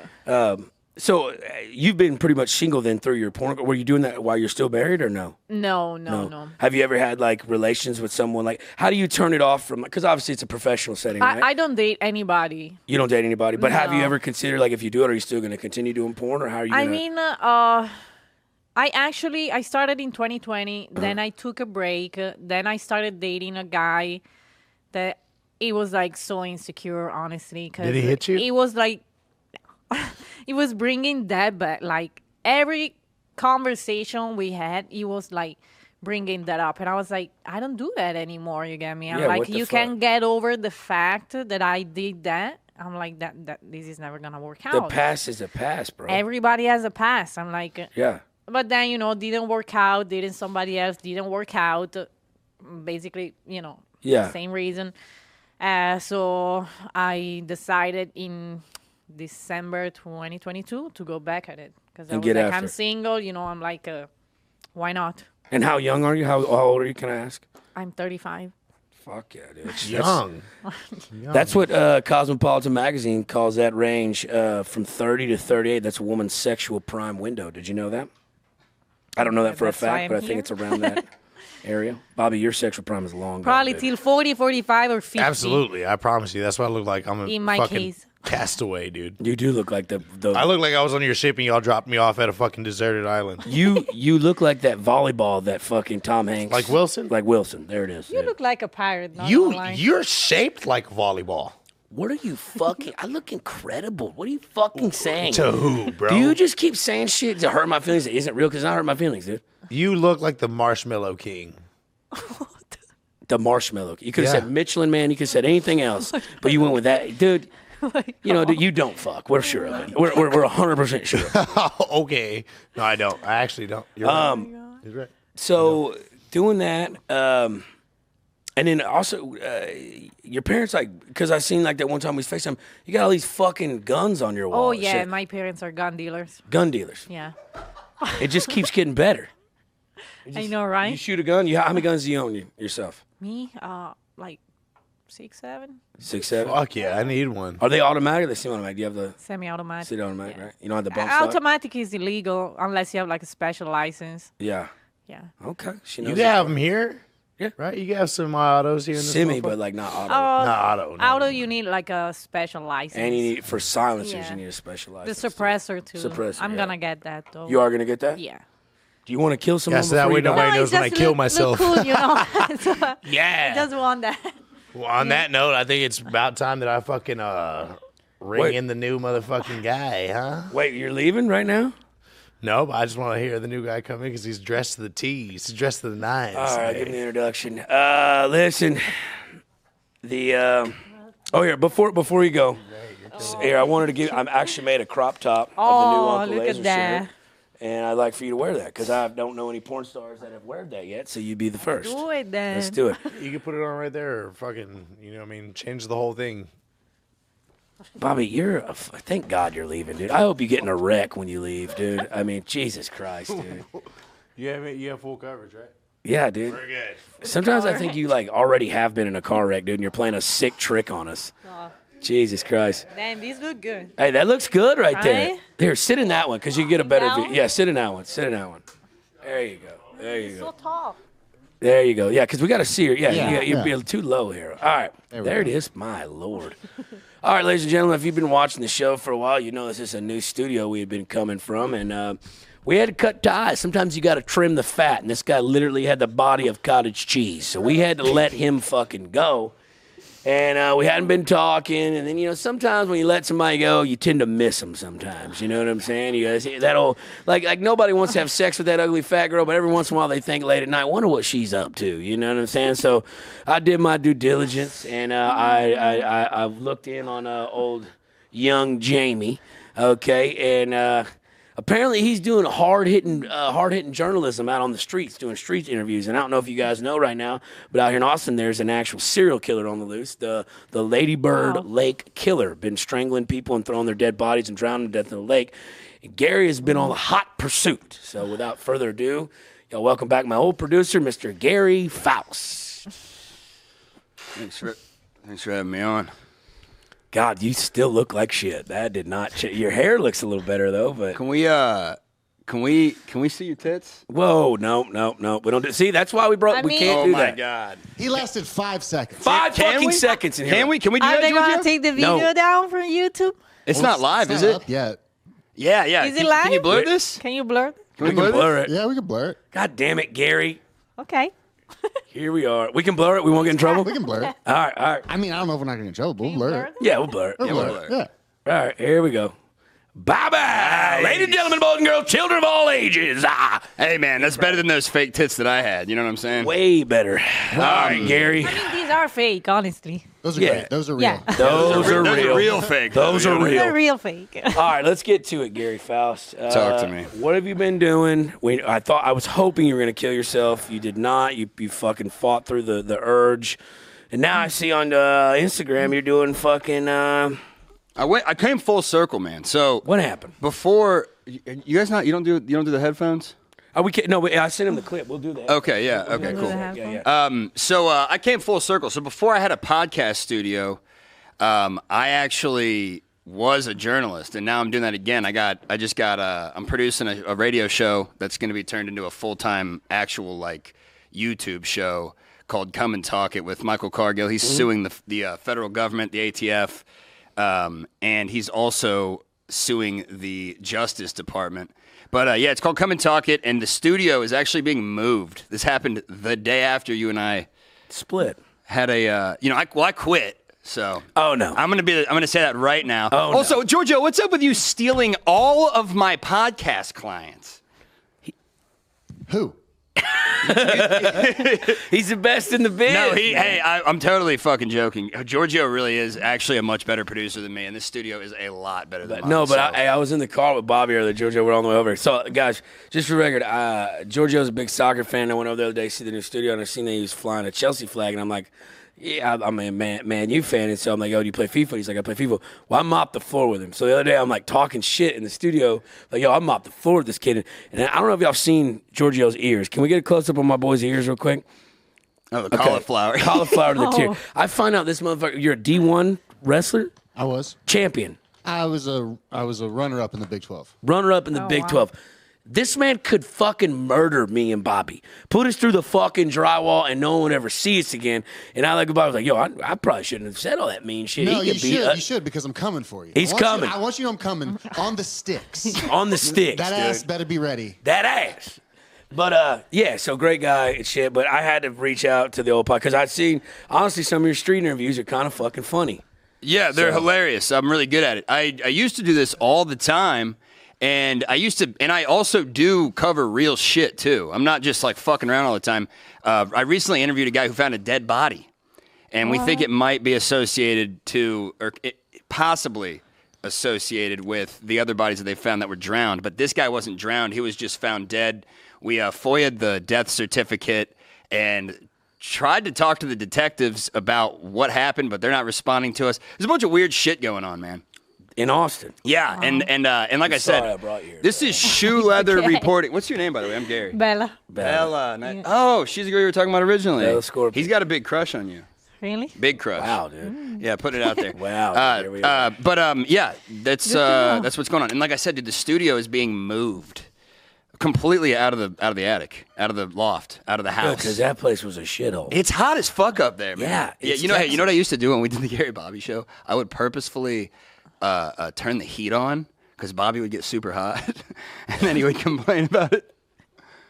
so you've been pretty much single then through your porn. Were you doing that while you're still married or no? No. Have you ever had like relations with someone? Like, how do you turn it off from? Because obviously it's a professional setting, right? I don't date anybody. You don't date anybody, but have you No. ever considered like if you do it, are you still going to continue doing porn, or how are you? I Gonna... mean, I started in 2020. Then I took a break. Then I started dating a guy that he was like so insecure, honestly. Cause Did he hit you? He was like, he was bringing that back. Like every conversation we had, he was like bringing that up, and I was like, I don't do that anymore. You get me? I'm Yeah, like, what the you fuck? can get over the fact that I did that. I'm like that this is never gonna work the out. past is a past, bro. Everybody has a past. I'm like, yeah. But then, didn't work out. Didn't somebody else didn't work out. Basically, Yeah. same reason. So I decided in December 2022 to go back at it because I And was get like, after I'm it. single. I'm like, why not? And how young are you? How old are you? Can I ask? I'm 35. Fuck yeah, dude. Young. That's what Cosmopolitan Magazine calls that range from 30 to 38. That's a woman's sexual prime window. Did you know that? I don't know that for a That's why fact, I'm but I think here. it's around that area. Bobby, your sexual prime is long. gone, Probably dude. till 40, 45, or 50. Absolutely. I promise you. That's what I look like. I'm a In my fucking case. castaway, dude. You do look like the I look like I was on your ship and y'all dropped me off at a fucking deserted island. you look like that volleyball that fucking Tom Hanks. Like Wilson? Like Wilson. There it is. You look like a pirate. Not You, gonna lie. you're shaped like volleyball. What are you fucking? I look incredible. What are you fucking saying? To who, bro? Do you just keep saying shit to hurt my feelings that isn't real? Because I hurt my feelings, dude. You look like the Marshmallow King. The marshmallow. You could have Yeah. said Michelin Man. You could have said anything else, but you went with that, dude. Dude, you don't fuck. We're sure of it. We're 100% sure. Okay. No, I don't. I actually don't. You're right. He's right. So doing that, and then also your parents because I seen like that one time we FaceTime. You got all these fucking guns on your wall. Oh, and yeah. shit. My parents are gun dealers. Gun dealers. Yeah. It just keeps getting better. I know, You right? shoot a gun. How many guns do you own yourself? Me, like 6, 7. 6, 7. Fuck yeah, I need one. Are they automatic or they semi-automatic? Do you have the Semi-automatic. semi-automatic, Yeah. right? You don't have the bump stock? Automatic is illegal unless you have like a special license. Yeah. Yeah. Okay. She You knows can it. have them here. Yeah. Right? You can have some autos here in this Semi, motherfucker. but like not auto. Not auto. No. Auto, you need like a special license. And you need for silencers, Yeah. you need a special the license. suppressor too. Suppressor, I'm yeah. gonna get that though. You are gonna get that? Yeah. Do you want to kill someone? Yeah, so that before way you die? nobody No, knows it's when I just kill look myself. cool, So I Yeah. just want that. Well, on that note, I think it's about time that I fucking ring Wait. in the new motherfucking guy, huh? Wait, you're leaving right now? No, but I just want to hear the new guy come in because he's dressed to the T's. He's dressed to the nines. All right, today. give me the introduction. Listen, here before you go, here I wanted to give. I'm actually made a crop top of the new Oh, Uncle look at Laser that. shirt, and I'd like for you to wear that because I don't know any porn stars that have worn that yet. So you'd be the first. Do it then. Let's do it. You can put it on right there or fucking, change the whole thing. Bobby, thank God you're leaving, dude. I hope you get in a wreck when you leave, dude. I mean, Jesus Christ, dude. You have full coverage, right? Yeah, dude. Very good. Sometimes I think you already have been in a car wreck, dude, and you're playing a sick trick on us. Jesus Christ. Damn, these look good. Hey, that looks good right there. Right? Here, sit in that one because you get a better view. Down? Yeah, sit in that one. Sit in that one. There you go. There you So go. tall. There you go. Yeah, because we got to see her. Yeah, Yeah, you're yeah. too low here. All right. There There we it is. My Lord. All right, ladies and gentlemen, if you've been watching the show for a while, you know this is a new studio we had been coming from, and we had to cut ties. Sometimes you got to trim the fat, and this guy literally had the body of cottage cheese, so we had to let him fucking go. And we hadn't been talking, and then sometimes when you let somebody go, you tend to miss them. Sometimes, you know what I'm saying? You guys, that old like nobody wants to have sex with that ugly fat girl, but every once in a while they think late at night, wonder what she's up to. You know what I'm saying? So I did my due diligence, and I looked in on old young Jamie, okay, and apparently he's doing hard hitting journalism out on the streets, doing street interviews. And I don't know if you guys know right now, but out here in Austin, there's an actual serial killer on the loose, the Lady Bird Lake Killer, been strangling people and throwing their dead bodies and drowning to death in the lake. And Gary has been on the hot pursuit. So without further ado, y'all welcome back my old producer, Mr. Gary Faust. Thanks for having me on. God, you still look like shit. That did not your hair looks a little better though, but Can we see your tits? whoa, no. We don't do. See, that's why we I we mean- can't Oh do my that. God! He lasted 5 seconds. Five Can fucking we? seconds in here. Can we? Can we do Are that, they gonna Giorgio? take the video No. down from YouTube? It's not live, It's is not it? up yet. Yeah, yeah. Is it Can you live? blur this? Can you blur? Can We can blur it. Yeah, we can blur it. God damn it, Gary. Okay. Here we are. We can blur it. We won't get in trouble. We can blur it. All right. I mean, I don't know if we're not going to get in trouble, but we'll blur it. Yeah, we'll blur it. We'll Yeah, blur it. Yeah. All right, here we go. Bye-bye. Ladies and gentlemen, boys and girls, children of all ages. Hey, man, that's better than those fake tits that I had. You know what I'm saying? Way better. All right, Gary. I mean, these are fake, honestly. Those are Yeah. great. Those are real. Yeah. Those are real. real fake. Those are real. They're real fake. All right, let's get to it, Gary Faust. Talk to me. What have you been doing? I was hoping you were going to kill yourself. You did not. You fucking fought through the urge. And now I see on Instagram you're doing fucking I came full circle, man. So what happened? before you guys you don't do the headphones? I sent him the clip. We'll do that. Okay, yeah. Okay, cool. Yeah. So I came full circle. So before I had a podcast studio, I actually was a journalist, and now I'm doing that again. I'm producing a radio show that's going to be turned into a full-time actual like YouTube show called Come and Talk It with Michael Cargill. He's suing the federal government, the ATF, and he's also suing the Justice Department. But yeah, it's called Come and Talk It, and the studio is actually being moved. This happened the day after you and I Split. had I quit. So Oh, no. I'm gonna say that right now. Oh, no. Also, Giorgio, what's up with you stealing all of my podcast clients? Who? He's the best in the biz. No, man. I'm totally fucking joking. Giorgio really is actually a much better producer than me, and this studio is a lot better than mine. No, but so. I was in the car with Bobby earlier. Giorgio, we're on the way over. So, guys, just for the record, Giorgio's a big soccer fan. I went over the other day to see the new studio, and I seen that he was flying a Chelsea flag, and I'm like, yeah, I'm a Man U fan. And so I'm like, oh, do you play FIFA? He's like, I play FIFA. Well, I mopped the floor with him. So the other day, I'm like talking shit in the studio. Like, yo, I mopped the floor with this kid. And I don't know if y'all seen Giorgio's ears. Can we get a close-up on my boy's ears real quick? Oh, the cauliflower. Cauliflower to the tier. Oh. I find out this motherfucker, you're a D1 wrestler? I was. Champion. I was a runner-up in the Big 12. Runner-up in the Oh, Big wow. 12. This man could fucking murder me and Bobby. Put us through the fucking drywall and no one would ever see us again. And I was like, yo, I probably shouldn't have said all that mean shit. No, He you could should. beat us You should because I'm coming for you. He's coming. I want you to know I'm coming on the sticks. on the sticks, That dude. ass better be ready. That ass. But, yeah, so great guy and shit. But I had to reach out to the old pod because I'd seen, honestly, some of your street interviews are kind of fucking funny. Yeah, they're hilarious. I'm really good at it. I used to do this all the time, and I also do cover real shit too. I'm not just like fucking around all the time. I recently interviewed a guy who found a dead body, and we think it might be associated to, or possibly associated with the other bodies that they found that were drowned. But this guy wasn't drowned. He was just found dead. We FOIA'd the death certificate and tried to talk to the detectives about what happened, but they're not responding to us. There's a bunch of weird shit going on, man. In Austin. Yeah, and like I sorry said, I brought you here. this is Shoe Leather Okay. reporting. What's your name, by the way? I'm Gary. Bella. Bella. Nice. Oh, she's the girl you were talking about originally. Bella Scorpion. He's got a big crush on you. Really? Big crush. Wow, dude. Yeah, put it out there. Wow, here we are. But yeah, that's what's going on. And like I said, dude, the studio is being moved completely out of the attic, out of the loft, out of the house. Because that place was a shithole. It's hot as fuck up there, man. Yeah, Yeah, it's you know Texas. what I used to do when we did the Gary Bobby show? I would purposefully turn the heat on because Bobby would get super hot, and then he would complain about it.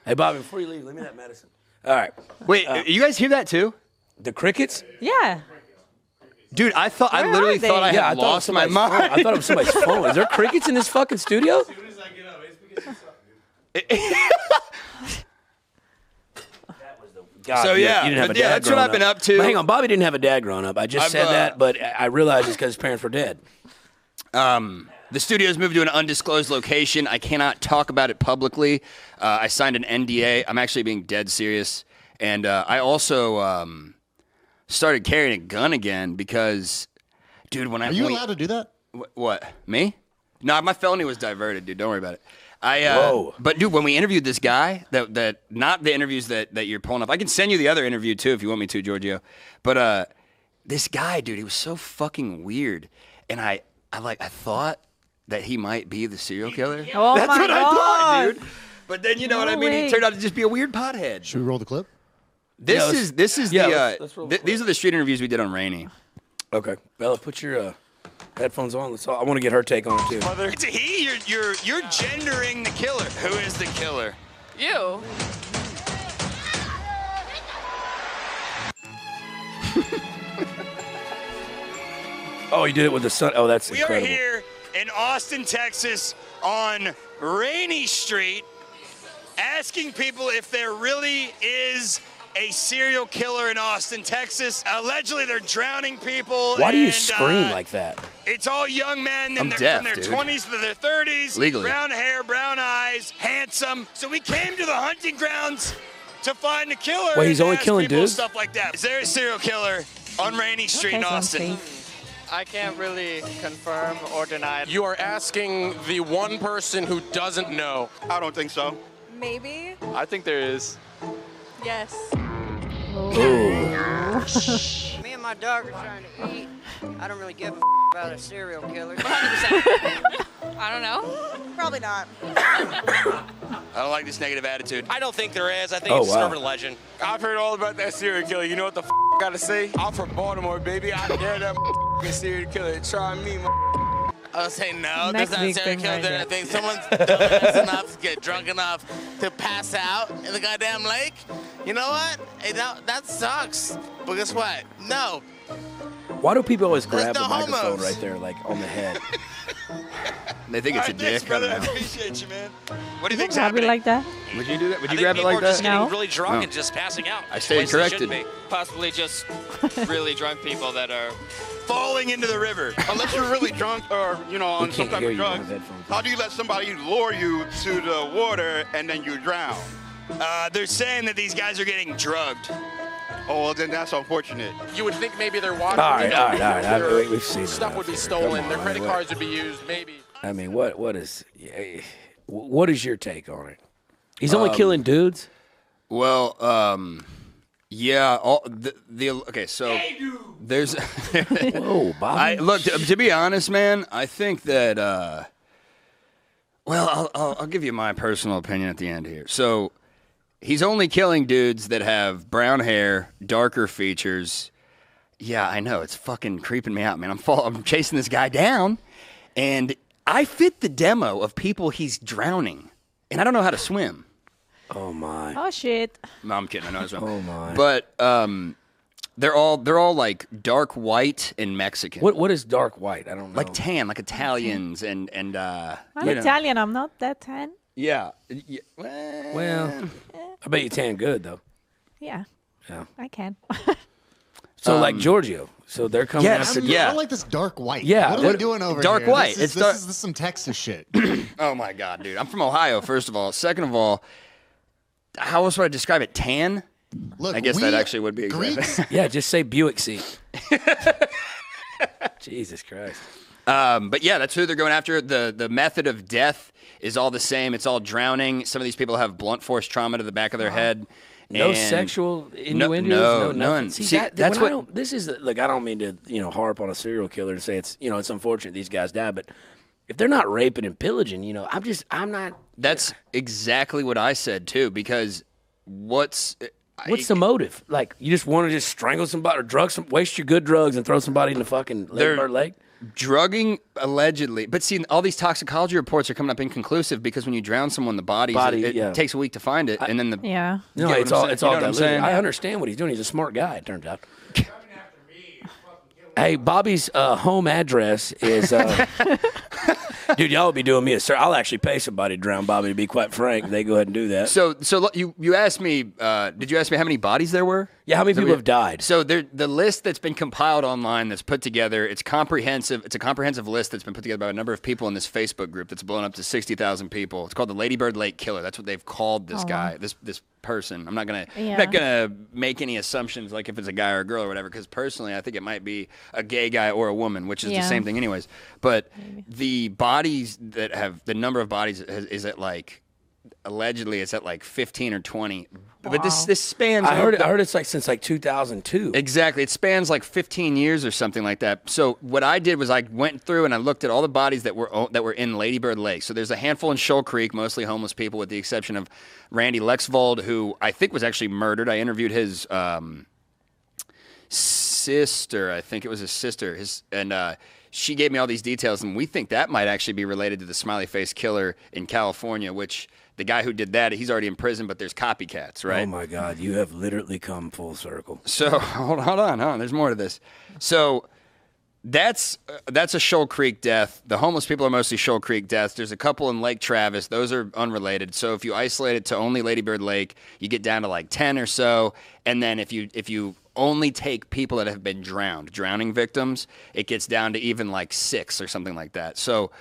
Hey, Bobby, before you leave, leave me that medicine. All right. Wait, you guys hear that too? The crickets? Yeah. Dude, I Where literally are they? thought I Yeah, had I thought it was lost my somebody's mind. phone. I thought it was somebody's phone. Is there crickets in this fucking studio? God, So, you yeah, didn't have but a yeah, dad that's what growing I've been up to. But hang on, Bobby didn't have a dad growing up. I just said that, but I realized it's because his parents were dead. The studio's moved to an undisclosed location. I cannot talk about it publicly. I signed an NDA. I'm actually being dead serious. And I also started carrying a gun again because, dude, when Are you allowed to do that? What? Me? No, my felony was diverted, dude. Don't worry about it. Whoa. But dude, when we interviewed this guy, that not the interviews that you're pulling up. I can send you the other interview too if you want me to, Giorgio. But this guy, dude, he was so fucking weird, and I thought that he might be the serial killer. Oh That's my what I thought, God. dude. But then you know what No I mean. way. He turned out to just be a weird pothead. Should we roll the clip? This Yeah, is yeah, the let's roll the these are the street interviews we did on Rainy. Okay. Bella, put your headphones on. I want to get her take on it, too. It's a he. You're gendering the killer. Who is the killer? You. Oh, you did it with the sun. Oh, that's We incredible. are here in Austin, Texas, on Rainey Street, asking people if there really is a serial killer in Austin, Texas. Allegedly, they're drowning people. Why do you and, scream like that? It's all young men I'm from deaf, their dude. 20s to their 30s. Legally. Brown hair, brown eyes, handsome. So we came to the hunting grounds to find the killer. Wait, he's and only ask killing people dudes? Stuff like that. Is there a serial killer on Rainey Street in Okay, so I'm Austin? safe. I can't really confirm or deny. You are asking the one person who doesn't know. I don't think so. Maybe. I think there is. Yes. Me and my dog are trying to eat. I don't really give a about a serial killer. 100%. I don't know. Probably not. I don't like this negative attitude. I don't think there is. I think Oh, it's wow. an urban legend. I've heard all about that serial killer. You know what the I gotta say? I'm from Baltimore, baby. I dare that serial killer. Try me, I would say no, Next that's not a serial victim killer. right there. I think someone's dumbass enough to get drunk enough to pass out in the goddamn lake. You know what? Hey, that sucks. But guess what? No. Why do people always grab There's the no microphone homos. right there, like on the head? They think it's a dick. I don't know. appreciate you, man. What do you think's Grab it happening? like that? Would you do that? Would I you think grab it people like are just that? getting No. really drunk No. and just passing out. I stand Places they corrected. shouldn't be. Possibly just really drunk people that are. Falling into the river. Unless you're really drunk or, We on some can't type hear of you on drugs. headphones. How do you let somebody lure you to the water and then you drown? They're saying that these guys are getting drugged. Oh, well, then that's unfortunate. You would think maybe they're watching. All right, you know, all right, all right. their We've seen stuff enough would be here. stolen. Come Their on, credit what- cards would be used. Maybe. I mean, what is your take on it? He's only killing dudes. Well, yeah. Okay, so there's. Whoa, Bobby. Look, to be honest, man, I think that. Well, I'll give you my personal opinion at the end here. So, he's only killing dudes that have brown hair, darker features. Yeah, I know it's fucking creeping me out, man. I'm chasing this guy down, and I fit the demo of people he's drowning, and I don't know how to swim. Oh my. Oh shit. No, I'm kidding. I know how to swim. Oh my. But they're all like dark white and Mexican. What is dark white? I don't know. Like tan, like Italians and I'm you know. Italian. I'm not that tan. Yeah. Well, I bet you tan good though. Yeah. Yeah. I can. So like Giorgio. So they're coming Yes. after. Yeah. I don't like this dark white. Yeah, What are we what- doing over dark here? white. This It's is, dark- this is some Texas shit. Oh my god, dude. I'm from Ohio, first of all. Second of all, how else would I describe it? Tan? Look, I guess that actually would be a great- Greeks. Yeah, just say Buick seat. Jesus Christ. But yeah, that's who they're going after. The method of death is all the same. It's all drowning. Some of these people have blunt force trauma to the back of their head. No and- sexual innuendos. no, nothing. none. See, See, that's when I what- don't, this is look. I don't mean to harp on a serial killer and say it's it's unfortunate these guys die, but if they're not raping and pillaging, I'm not. That's exactly what I said too. Because what's What's the motive? Like you just want to just strangle somebody or waste your good drugs and throw somebody in the fucking Lake Lake? drugging allegedly? But see, all these toxicology reports are coming up inconclusive because when you drown someone, the body yeah. takes a week to find it, and then the Yeah. No, Get what it's I'm all saying? it's You all know what I'm diluted. saying? I understand what he's doing. He's a smart guy. It turns out. Hey, Bobby's home address is. Dude, y'all would be doing me a sir. I'll actually pay somebody to drown Bobby. To be quite frank, they go ahead and do that. So you asked me? Did you ask me how many bodies there were? Yeah, how many people have died? So the list that's been compiled online, that's put together, it's comprehensive. It's a comprehensive list that's been put together by a number of people in this Facebook group that's blown up to 60,000 people. It's called the Lady Bird Lake Killer. That's what they've called this guy, this person. I'm not gonna make any assumptions like if it's a guy or a girl or whatever, because personally I think it might be a gay guy or a woman, which is the same thing anyways. But the bodies that have the number of bodies is at like allegedly it's at like 15 or 20. But this spans. I heard it's like since like 2002. Exactly. It spans like 15 years or something like that. So what I did was I went through and I looked at all the bodies that were in Lady Bird Lake. So there's a handful in Shoal Creek, mostly homeless people, with the exception of Randy Lexvold, who I think was actually murdered. I interviewed his sister. I think it was his sister. She gave me all these details, and we think that might actually be related to the Smiley Face Killer in California, which the guy who did that, he's already in prison, but there's copycats, right? Oh my God, you have literally come full circle. So hold on. There's more to this. So That's a Shoal Creek death. The homeless people are mostly Shoal Creek deaths. There's a couple in Lake Travis. Those are unrelated. So if you isolate it to only Lady Bird Lake, you get down to like 10 or so. And then if you only take people that have been drowning victims, it gets down to even like 6 or something like that. So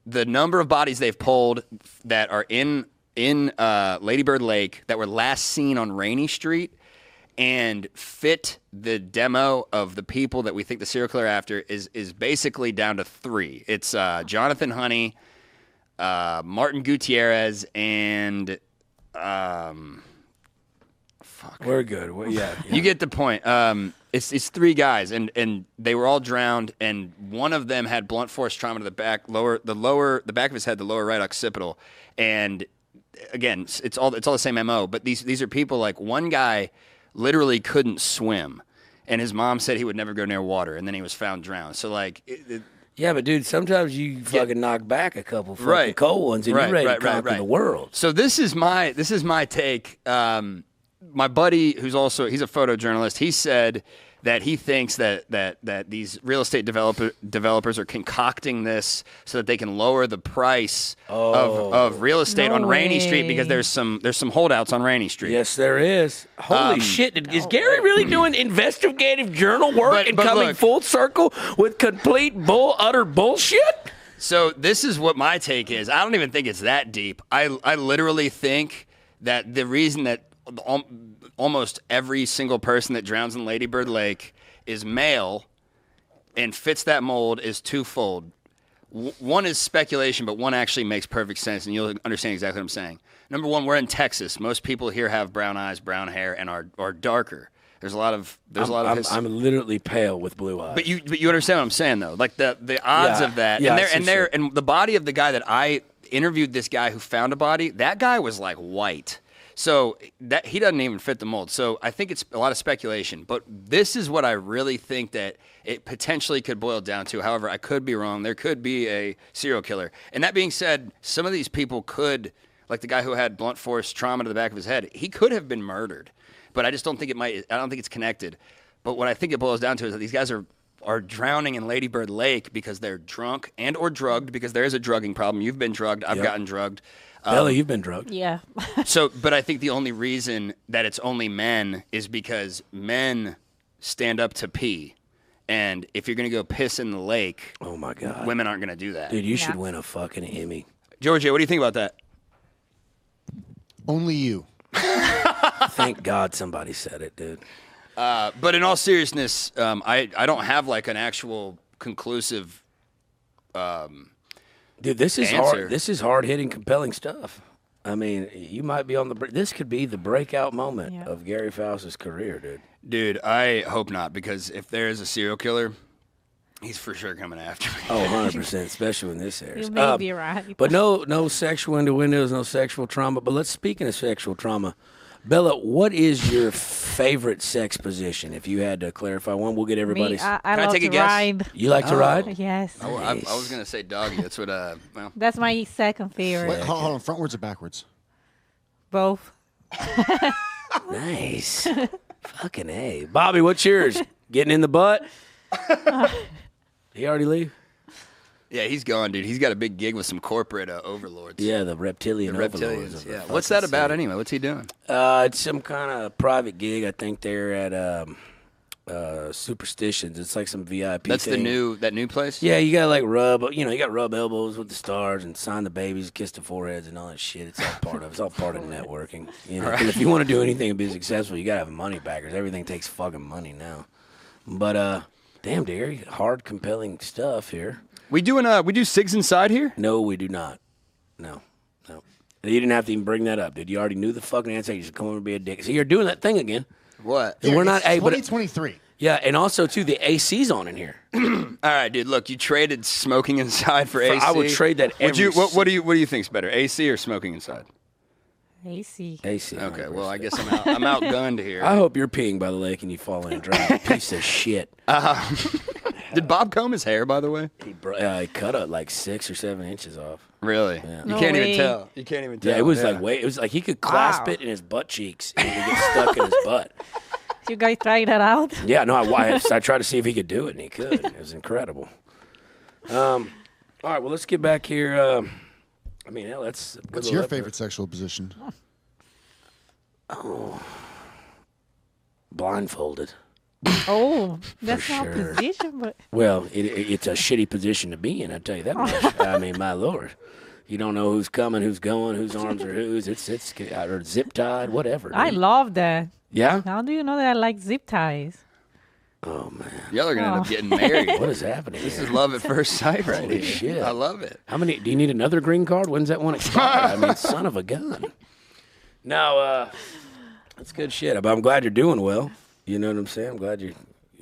the number of bodies they've pulled that are in Lady Bird Lake that were last seen on Rainey Street and fit the demo of the people that we think the serial killer after is basically down to 3. It's Jonathan Honey, Martin Gutierrez, and We're good. Yeah. You get the point. It's 3 guys, and they were all drowned, and one of them had blunt force trauma to the back, the back of his head, the lower right occipital, and again, it's all the same MO. But these are people like one guy literally couldn't swim, and his mom said he would never go near water, and then he was found drowned. So like, yeah, but dude, sometimes you fucking knock back a couple fucking cold ones, and you're ready to conquer the world. So this is my take. My buddy, he's a photojournalist, he said that he thinks that these real estate developers are concocting this so that they can lower the price of real estate on Rainey Street because there's some holdouts on Rainey Street. Yes, there is. Holy shit! Is Gary really doing investigative journal work and coming full circle with complete utter bullshit? So this is what my take is. I don't even think it's that deep. I literally think that the reason that almost every single person that drowns in Lady Bird Lake is male and fits that mold is twofold. One is speculation, but one actually makes perfect sense, and you'll understand exactly what I'm saying. Number one, we're in Texas. Most people here have brown eyes, brown hair, and are darker. There's a lot of I'm literally pale with blue eyes. But you understand what I'm saying though? Like the odds of that. Yeah, and the body of the guy that I interviewed, this guy who found a body, that guy was like white. So that he doesn't even fit the mold. So I think it's a lot of speculation. But this is what I really think that it potentially could boil down to. However, I could be wrong. There could be a serial killer. And that being said, some of these people could, like the guy who had blunt force trauma to the back of his head, he could have been murdered. But I just don't think I don't think it's connected. But what I think it boils down to is that these guys are drowning in Lady Bird Lake because they're drunk and or drugged, because there is a drugging problem. You've been drugged. I've gotten drugged. Bella, you've been drugged. Yeah. But I think the only reason that it's only men is because men stand up to pee. And if you're going to go piss in the lake, oh my God, women aren't going to do that. Dude, you should win a fucking Emmy. Georgia, what do you think about that? Only you. Thank God somebody said it, dude. But in all seriousness, I don't have like an actual conclusive dude, this is answer. hard. This is hard-hitting, compelling stuff. I mean, you might be on this could be the breakout moment of Gary Faust's career, dude. Dude, I hope not, because if there is a serial killer, he's for sure coming after me. Oh, 100%, especially when this airs. You may be right. But no sexual innuendos, no sexual trauma. But speaking of sexual trauma, Bella, what is your favorite sex position? If you had to clarify one, we'll get everybody's. I Can I love take to a guess? ride. You like to ride? Yes. I was going to say doggy. That's what, well. That's my second favorite. Wait, hold on, frontwards or backwards? Both. Nice. Fucking A. Bobby, what's yours? Getting in the butt? He already leave? Yeah, he's gone, dude. He's got a big gig with some corporate overlords. Yeah, the reptilian overlords. Reptilians, yeah. What's that about anyway? What's he doing? It's some kind of private gig. I think they're at Superstitions. It's like some VIP That's thing. that new place? Yeah, you gotta you gotta rub elbows with the stars and sign the babies, kiss the foreheads and all that shit. It's all part of networking. You know, 'cause if you want to do anything and be successful, you gotta have money backers. Everything takes fucking money now. But damn, Derry, hard, compelling stuff here. We do SIGs inside here? No, we do not. No. You didn't have to even bring that up, dude. You already knew the fucking answer. You just come over and be a dick. See, you're doing that thing again. What? And we're not able 2023. Yeah, and also too, the AC's on in here. All right, dude. Look, you traded smoking inside for AC. I would trade that. What do you think's better, AC or smoking inside? AC. AC. Okay, well, I guess I'm outgunned here. I hope you're peeing by the lake and you fall in and drown. Piece of shit. Did Bob comb his hair, by the way? He cut it like 6 or 7 inches off. Really? Yeah. You can't even tell. You can't even tell. Yeah, it was like he could clasp it in his butt cheeks and it would get stuck in his butt. You guys tried that out? Yeah, no, I tried to see if he could do it, and he could. It was incredible. All right, well, let's get back here. I mean, hell, that's a good What's little your effort. favorite sexual position? Oh, blindfolded. Oh, that's For not sure. position, but Well, it's a shitty position to be in, I tell you that much. I mean, my lord. You don't know who's coming, who's going, whose arms are whose. It's or zip tied, whatever. I dude. love that. Yeah? How do you know that I like zip ties? Oh, man. Y'all are gonna end up Oh. getting married. What is happening This here? is love at first sight, right Holy here. shit. I love it. How many? Do you need another green card? When's that one expire? I mean, son of a gun. No, that's good shit. But I'm glad you're doing well. You know what I'm saying? I'm glad you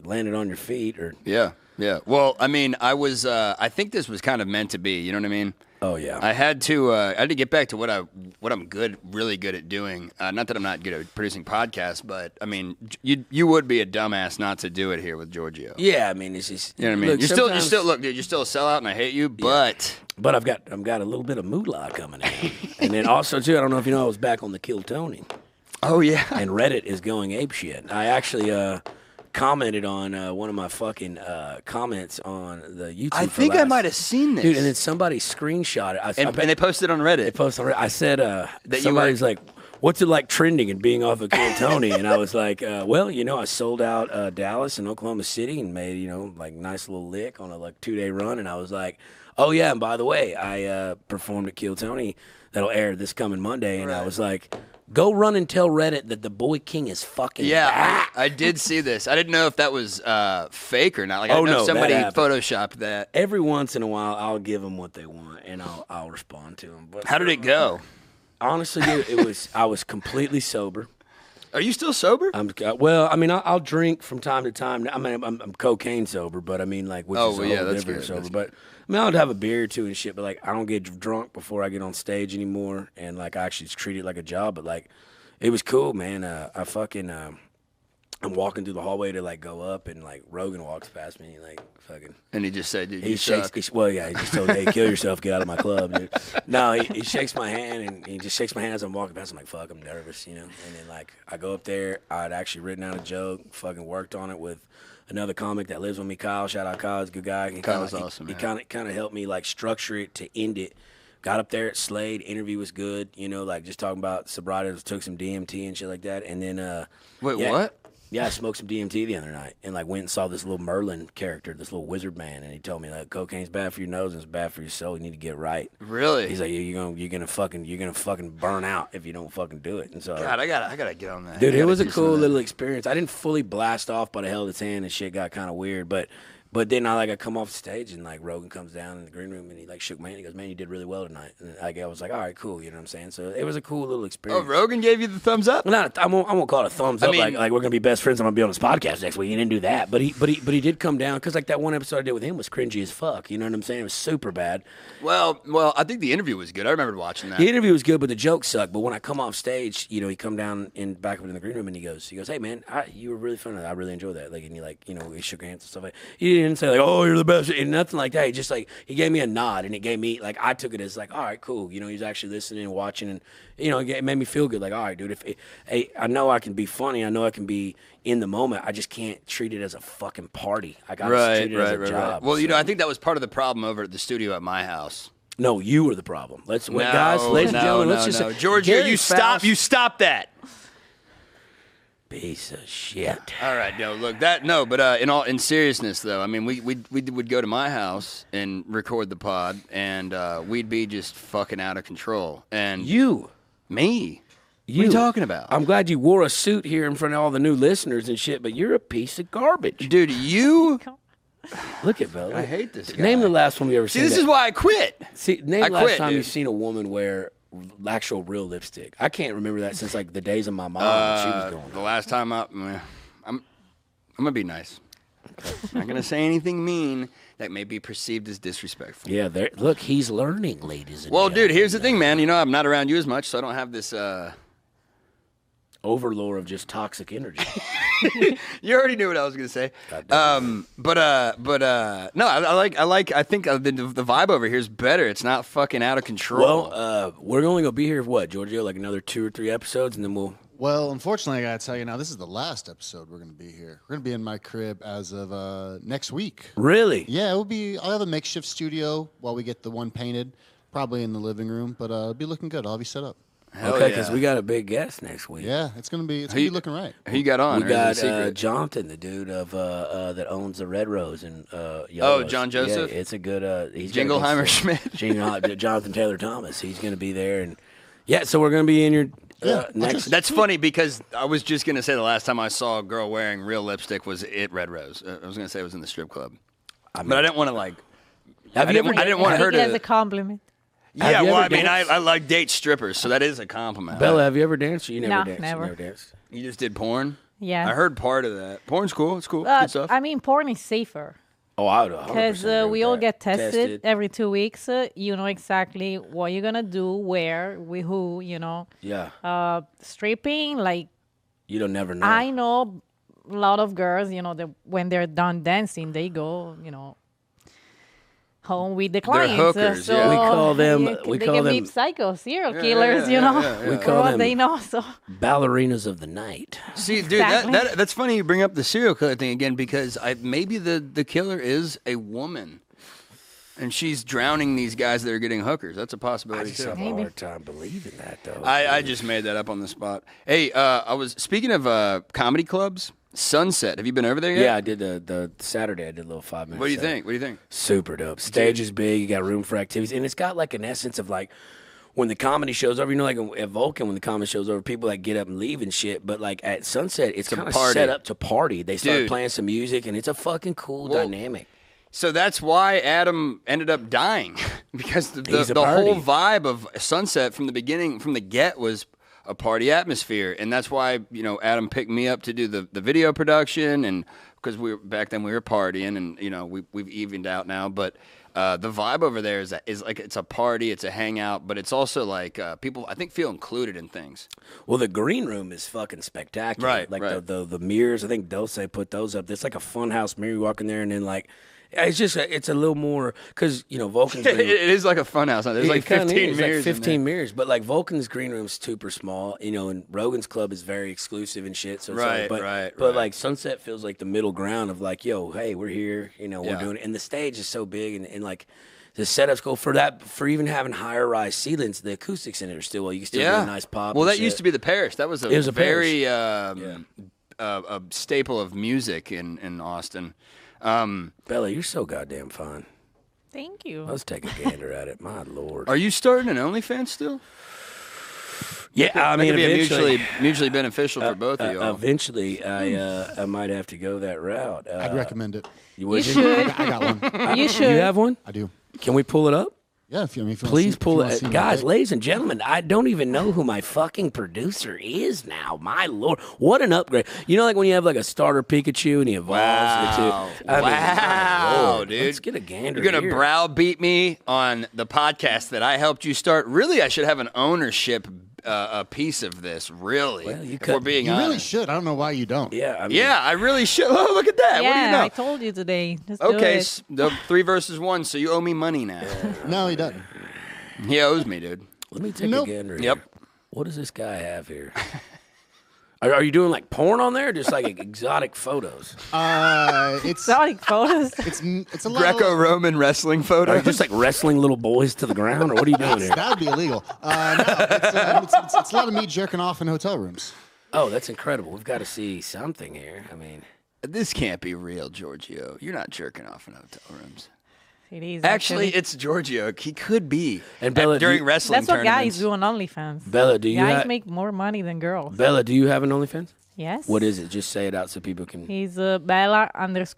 landed on your feet. Or Yeah, yeah. Well, I mean, I was. I think this was kind of meant to be. You know what I mean? Oh yeah. I had to get back to what I'm really good at doing. Not that I'm not good at producing podcasts, but I mean, you would be a dumbass not to do it here with Giorgio. Yeah, I mean, it's just You know what I mean? look, You're sometimes- still look, dude. You're still a sellout, and I hate you. But But I've got a little bit of moolah coming in, and then also too, I don't know if you know, I was back on the Kill Tony, oh yeah, and Reddit is going apeshit. I actually commented on one of my fucking comments on the YouTube. I for think I last- might have seen this, Dude, and then somebody screenshot it. and they posted on Reddit. They posted on Reddit. I said, you somebody's like, what's it like trending and being off of Kill Tony? And I was like, well, you know, I sold out Dallas and Oklahoma City and made, you know, like nice little lick on a like 2-day run. And I was like, oh yeah, and by the way, I performed at Kill Tony. That'll air this coming Monday. And I was like, go run and tell Reddit that the Boy King is fucking back. I did see this. I didn't know if that was fake or not. Like, I Oh, didn't know no, if somebody that happened. photoshopped that. Every once in a while, I'll give them what they want, and I'll respond to them. But How did it go? honestly, dude, I was completely sober. Are you still sober? Well, I mean, I'll drink from time to time. I mean, I'm cocaine sober, but I mean, like, which Oh, is well, a yeah, whole that's different good, sober. that's But I mean, I would have a beer or two and shit. But like, I don't get drunk before I get on stage anymore, and like, I actually treat it like a job. But like, it was cool, man. I fucking, I'm walking through the hallway to like go up, and like Rogan walks past me, and he like fucking. And he just said, dude, He you shakes. suck. He just told me, "Hey, kill yourself, get out of my club." Dude. No, he shakes my hand, and he just shakes my hand as I'm walking past. I'm like, "Fuck, I'm nervous," you know. And then like I go up there, I'd actually written out a joke, fucking worked on it with another comic that lives with me, Kyle. Shout out Kyle, he's a good guy. Kyle's awesome, He man. kind of helped me like structure it to end it. Got up there at Slade, interview was good, you know, like just talking about sobriety. Took some DMT and shit like that, and then Wait, yeah. what? Yeah, I smoked some DMT the other night and like went and saw this little Merlin character, this little wizard man, and he told me like cocaine's bad for your nose and it's bad for your soul. You need to get right. Really? He's like, you're gonna fucking burn out if you don't fucking do it. And so, God, I gotta get on that. dude, I it gotta was a do some cool of that. little experience. I didn't fully blast off, but I held his hand and shit got kind of weird. But then I come off the stage and like Rogan comes down in the green room and he like shook my hand. He goes, "Man, you did really well tonight." And like I was like, "All right, cool." You know what I'm saying? So it was a cool little Oh, experience. Rogan gave you the thumbs up? Well, I won't call it a thumbs I up. mean- like we're gonna be best friends. I'm gonna be on his podcast next week. He didn't do that, but he did come down because like that one episode I did with him was cringy as fuck. You know what I'm saying? It was super bad. Well, I think the interview was good. I remember watching that. The interview was good, but the jokes sucked. But when I come off stage, you know, he come down back up in the green room and he goes, "Hey man, you were really funny. I really enjoyed that." Like, and he like, you know, he shook hands and stuff. He didn't say like, "Oh, you're the best," and nothing like that. He just like he gave me a nod and it gave me like I took it as like, "All right, cool." You know, he's actually listening and watching, and you know, it made me feel good. Like, all right, dude, I know I can be funny. I know I can be in the moment. I just can't treat it as a fucking party. I gotta treat it as a job. Well, you So- know, I think that was part of the problem over at the studio at my house. No, you were the problem. Guys, ladies and gentlemen, let's just say, Giorgio, Gary you Faust- stop that. Piece of shit. All right, no, look but in seriousness though, I mean, we would go to my house and record the pod, and we'd be just fucking out of control. And me, what are you talking about? I'm glad you wore a suit here in front of all the new listeners and shit, but you're a piece of garbage, dude. You look at Bella. I hate this guy. Name the last one you ever See, seen. this is why I quit. See, name I the last quit, time dude. you've seen a woman wear actual real lipstick. I can't remember that since like the days of my mom. When she was going. The last time I'm gonna be nice. I'm not gonna say anything mean that may be perceived as disrespectful. Yeah, look, he's learning, ladies and Well, gentlemen. dude, here's the thing, man. You know, I'm not around you as much, so I don't have this. Overlord of just toxic energy. You already knew what I was gonna say. No, I think the vibe over here is better. It's not fucking out of control. Well, we're only gonna be here for what, Giorgio? Like another 2 or 3 episodes, and then we'll Well, unfortunately, I gotta tell you now, this is the last episode we're gonna be here. We're gonna be in my crib as of next week. Really? Yeah, I'll have a makeshift studio while we get the one painted, probably in the living room, but it'll be looking good. I'll be set up. Okay, because we got a big guest next week. Yeah, it's gonna be looking right. Who you got on? We got Jonathan, the dude of that owns the Red Rose and John Joseph. Yeah, it's a good. He's Jingleheimer Schmidt. Jonathan Taylor Thomas. He's going to be there, and so we're going to be in your next. That's funny because I was just going to say the last time I saw a girl wearing real lipstick was at Red Rose. I was going to say it was in the strip club, but I didn't want to I didn't want her to. As a compliment. Yeah, well, I mean, I like date strippers, so that is a compliment. Bella, have you ever danced? You never No, danced. never. You never danced. You just did porn? Yeah. I heard part of that. Porn's cool. It's cool. Good stuff. I mean, porn is safer. Oh, I would 100% Because agree with we all that. get tested every 2 weeks. You know exactly what you're going to do, where, with who, Yeah. Stripping, like, You don't never know. I know a lot of girls, when they're done dancing, they go, home with the clients. hookers, so yeah. We call them- they we can call be them- psycho serial killers, you know. We for call what them they know. So ballerinas of the night. See, dude, Exactly. that's funny you bring up the serial killer thing again because maybe the killer is a woman. And she's drowning these guys that are getting hookers. That's a I possibility, just too. have a hard time believing that, though. I just made that up on the spot. Hey, I was speaking of comedy clubs, Sunset. Have you been over there yet? Yeah, I did the Saturday. I did a little 5 minutes. What do you think? What do you think? Super dope. Stage is big. You got room for activities, and it's got like an essence of like when the comedy show's over. Like at Vulcan, when the comedy show's over, people like get up and leave and shit. But like at Sunset, it's kind of party. set up to party. They start Dude. playing some music, and it's a fucking cool dynamic. So that's why Adam ended up dying because the He's a whole party. vibe of Sunset from the beginning, from the get, was a party atmosphere, and that's why Adam picked me up to do the video production, and because back then we were partying, and we've evened out now, but the vibe over there is like it's a party, it's a hangout, but it's also like people I think feel included in things. Well, the green room is fucking spectacular. Right, Like right. the mirrors. I think Dose put those up. It's like a fun house mirror. You walk in there, and then like. It's a little more because Vulcan's it green room, is like a fun house. There's like it kinda 15 is, mirrors. like 15 mirrors, but like Vulcan's green room's super small, and Rogan's club is very exclusive and shit. So it's Right, but right. like Sunset feels like the middle ground of like, yo, hey, we're here, we're Yeah. doing it, and the stage is so big and like. The setup's cool for even having higher rise ceilings. The acoustics in it are still well. You can still get a nice pop. Well, and that used shit. to be the Parish. That was It was a very a staple of music in Austin. Bella, you're so goddamn fine. thank you. Let's take a gander at it. My lord. Are you starting an OnlyFans still? Yeah, I That mean, could be eventually, mutually beneficial for both of y'all. eventually, I might have to go that route. I'd recommend it. You should. I got one. You should. You have one? I do. Can we pull it up? Yeah, if you wanna Please see- pull if you wanna it. see my Guys, pic. ladies and gentlemen, I don't even know who my fucking producer is now. My lord. What an upgrade. You know, like when you have like a starter Pikachu and he evolves into. I mean, my Wow, lord. dude. Let's get a gander. You're going to here. browbeat me on the podcast that I helped you start. Really, I should have an ownership a piece of this, really. Well, you if we're could- being You honest. really should. I don't know why you don't. Yeah, I mean, Yeah, I really should. Oh, look at that. Yeah, What do you know? I told you today. Just do Okay, it. the 3 versus 1, so you owe me money now. No, he doesn't. He owes me, dude. Let me take Nope. a gander. Yep. Here. What does this guy have here? Are you doing like porn on there or just like exotic photos? It's Exotic photos. it's a lot. Greco-Roman wrestling Are photo. you just like wrestling little boys to the ground or what are you doing here? That would be illegal. No, it's a lot of me jerking off in hotel rooms. Oh, that's incredible. We've got to see something here. I mean, This can't be real, Giorgio. You're not jerking off in hotel rooms. It is Actually, it's Giorgio. He could be. And Bella, during do you- wrestling that's what guys tournaments. do on OnlyFans. Bella, do you guys have make more money than girls. Bella? Do you have an OnlyFans? Yes. What is it? Just say it out so people can. He's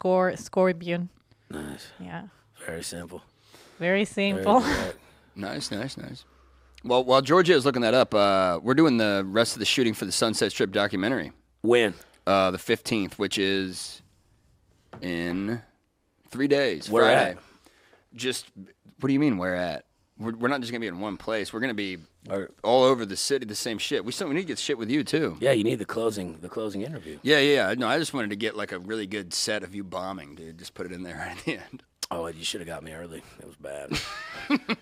Bella_Scorpion. Nice. Yeah. Very simple. Very simple. Nice. Well, while Giorgio's looking that up, we're doing the rest of the shooting for the Sunset Strip documentary. When? The 15th, which is in 3 days. Where Friday. at? Just, what do you mean where at? We're not just going to be in one place. We're going to be Or- all over the city, the same shit. We need to get shit with you, too. Yeah, you need the closing interview. Yeah. No, I just wanted to get like a really good set of you bombing, dude. Just put it in there right at the end. Oh, you should have got me early. It was bad.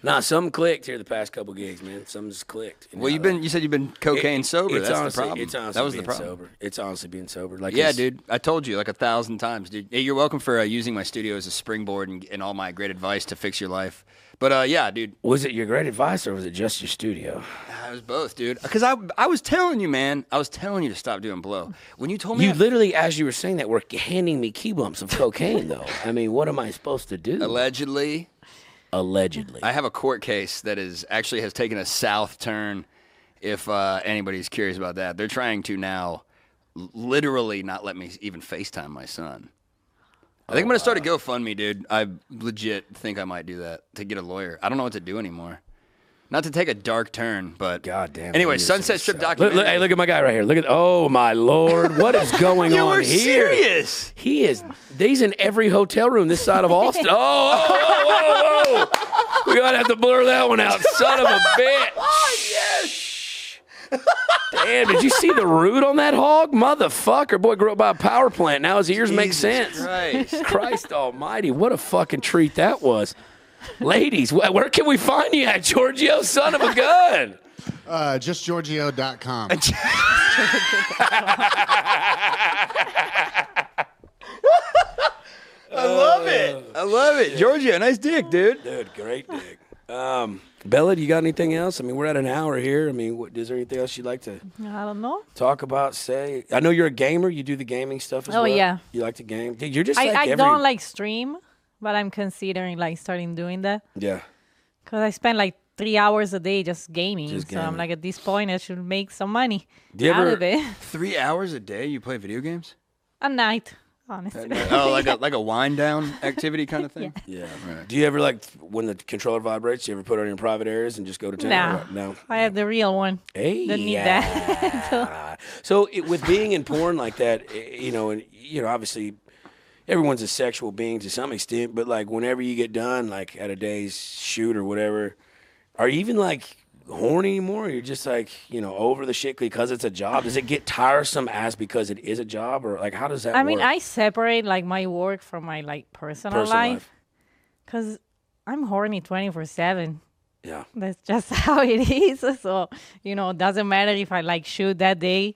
Nah, something clicked here the past couple gigs, man. Something just clicked. Well, you said you've been cocaine sober. It's That's honestly, the problem. It's honestly that was being the problem. sober. It's honestly being sober. Like Yeah, dude. I told you like 1,000 times, dude. Hey, you're welcome for using my studio as a springboard and all my great advice to fix your life. But yeah, dude. Was it your great advice or was it just your studio? It was both, dude. Because I was telling you, man. I was telling you to stop doing blow. When you told me, You literally, as you were saying that, were handing me key bumps of cocaine, though. I mean, what am I supposed to do? Allegedly. I have a court case that actually has taken a south turn. If anybody's curious about that, they're trying to now literally not let me even FaceTime my son. I think I'm gonna start a GoFundMe, dude. I legit think I might do that to get a lawyer. I don't know what to do anymore. Not to take a dark turn, but God damn. Anyway, Sunset Strip documentary. Hey, look at my guy right here. Look at. Oh my Lord, what is going You on were here? serious. He is. He's in every hotel room this side of Austin. Oh. We gotta have to blur that one out. Son of a bitch. Oh yes. Damn, did you see the root on that hog? Motherfucker. Boy grew up by a power plant. Now his ears make sense. Christ almighty. What a fucking treat that was. Ladies, where can we find you at, Giorgio? Son of a gun. JustGiorgio.com. I love it. Giorgio, nice dick, dude. Dude, great dick. Bella, do you got anything else? I mean, we're at an hour here. I mean, is there anything else you'd like to I don't know. talk about, say? I know you're a gamer. You do the gaming stuff as well. Oh, yeah. You like to game. Dude, you're just I don't like stream, but I'm considering like starting doing that. Yeah. Because I spend like 3 hours a day just gaming. Just So I'm gaming. like, at this point, I should make some money Do you out ever- of it. 3 hours a day you play video games? A night, honestly. Oh, like a wind down activity kind of thing? Yeah. Do you ever, like, when the controller vibrates, you ever put it in private areas and just go to town? Nah. Or what? No. I have the real one. Hey, Don't need that. So with being in porn like that, obviously everyone's a sexual being to some extent, but like whenever you get done, like at a day's shoot or whatever, are you even like horny anymore? Or you're just like, over the shit because it's a job? Does it get tiresome as because it is a job, or like how does that work? I mean, I separate like my work from my like personal life. Because I'm horny 24/7. Yeah. That's just how it is. So, it doesn't matter if I like shoot that day,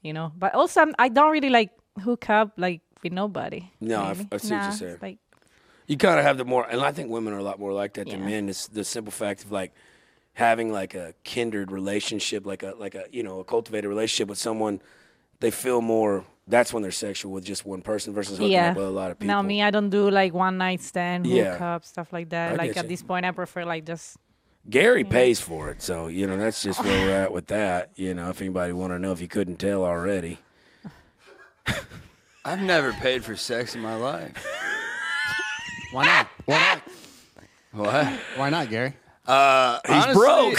But also, I don't really like hook up like with nobody. No, I really. see what you're Nah, saying. it's like, You kind of have the more, and I think women are a lot more like that than men. It's the simple fact of like having like a kindred relationship, like a a cultivated relationship with someone. They feel more. That's when they're sexual with just one person versus hooking up with a lot of people. Now me, I don't do like one night stand, hook Yeah. up, stuff like that. I Like get at you. this point, I prefer like just. Gary pays for it, so that's just where we're at with that. If anybody want to know, if you couldn't tell already. I've never paid for sex in my life. Why not? Why not? What? Why not, Gary? He's broke.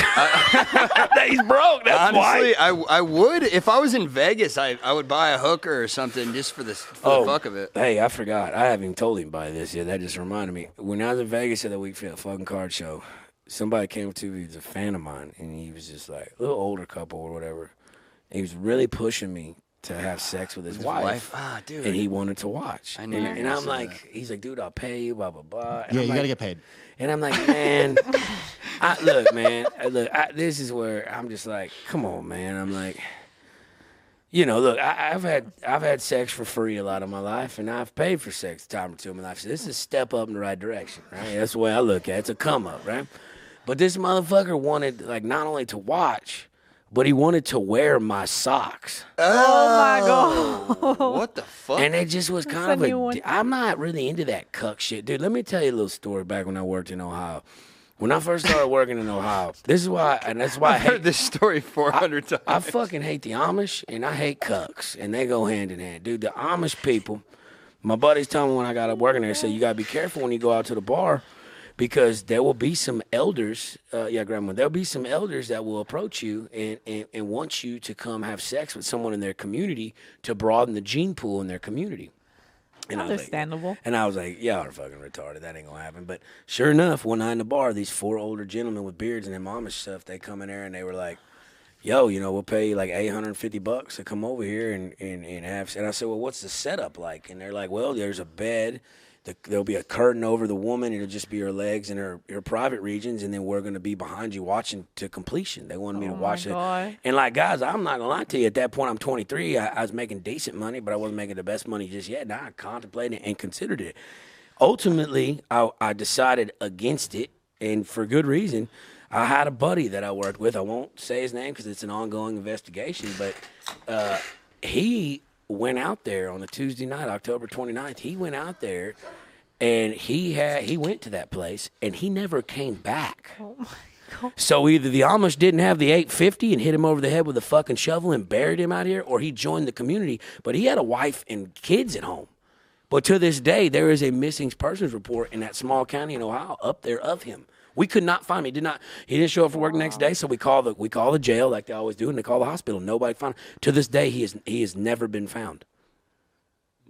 He's broke. That's honestly, why. I would if I was in Vegas. I would buy a hooker or something just for the fuck of it. Hey, I forgot. I haven't even told anybody this yet. That just reminded me. When I was in Vegas the other week for the fucking card show, somebody came to me. He was a fan of mine, and he was just like a little older couple or whatever. He was really pushing me to have sex with his wife. Ah, dude. And he wanted to watch. I knew and, you were and gonna I'm say like, that. he's like, dude, I'll pay you, blah, blah, blah. And Yeah, I'm you like, got to get paid. And I'm like, man, look, man, this is where I'm just like, come on, man. I'm like, look, I've had sex for free a lot of my life, and I've paid for sex a time or two in my life. So this is a step up in the right direction, right? That's the way I look at it. It's a come up, right? But this motherfucker wanted, like, not only to watch, but he wanted to wear my socks. Oh my god! What the fuck? And it just was kind That's of a new one. I'm not really into that cuck shit. Dude, let me tell you a little story back when I worked in Ohio. When I first started working in Ohio, this is why, and that's why I I've hate heard this story 400 times. I fucking hate the Amish, and I hate cucks, and they go hand in hand. Dude, the Amish people, my buddies tell me when I got up working there, say, you got to be careful when you go out to the bar, because there will be some elders, Grandma, there'll be some elders that will approach you and want you to come have sex with someone in their community to broaden the gene pool in their community. And Understandable. I was like, y'all are fucking retarded. That ain't gonna happen. But sure enough, one night in the bar, these 4 older gentlemen with beards and them Amish stuff, they come in there and they were like, yo, we'll pay you like $850 to come over here and have. And I said, well, what's the setup like? And they're like, well, there's a bed. there'll be a curtain over the woman. It'll just be her legs and her private regions, and then we're going to be behind you watching to completion. They wanted me to watch it. And, like, guys, I'm not going to lie to you. At that point, I'm 23. I was making decent money, but I wasn't making the best money just yet. And I contemplated and considered it. Ultimately, I decided against it, and for good reason. I had a buddy that I worked with. I won't say his name because it's an ongoing investigation, but he went out there on a Tuesday night, October 29th. He went out there, and he went to that place, and he never came back. Oh, my God. So either the Amish didn't have the 850 and hit him over the head with a fucking shovel and buried him out here, or he joined the community, but he had a wife and kids at home. But to this day, there is a missing persons report in that small county in Ohio up there of him. We could not find him. He didn't show up for work the next day, so we call the jail like they always do, and they call the hospital. Nobody found him. To this day, he has never been found.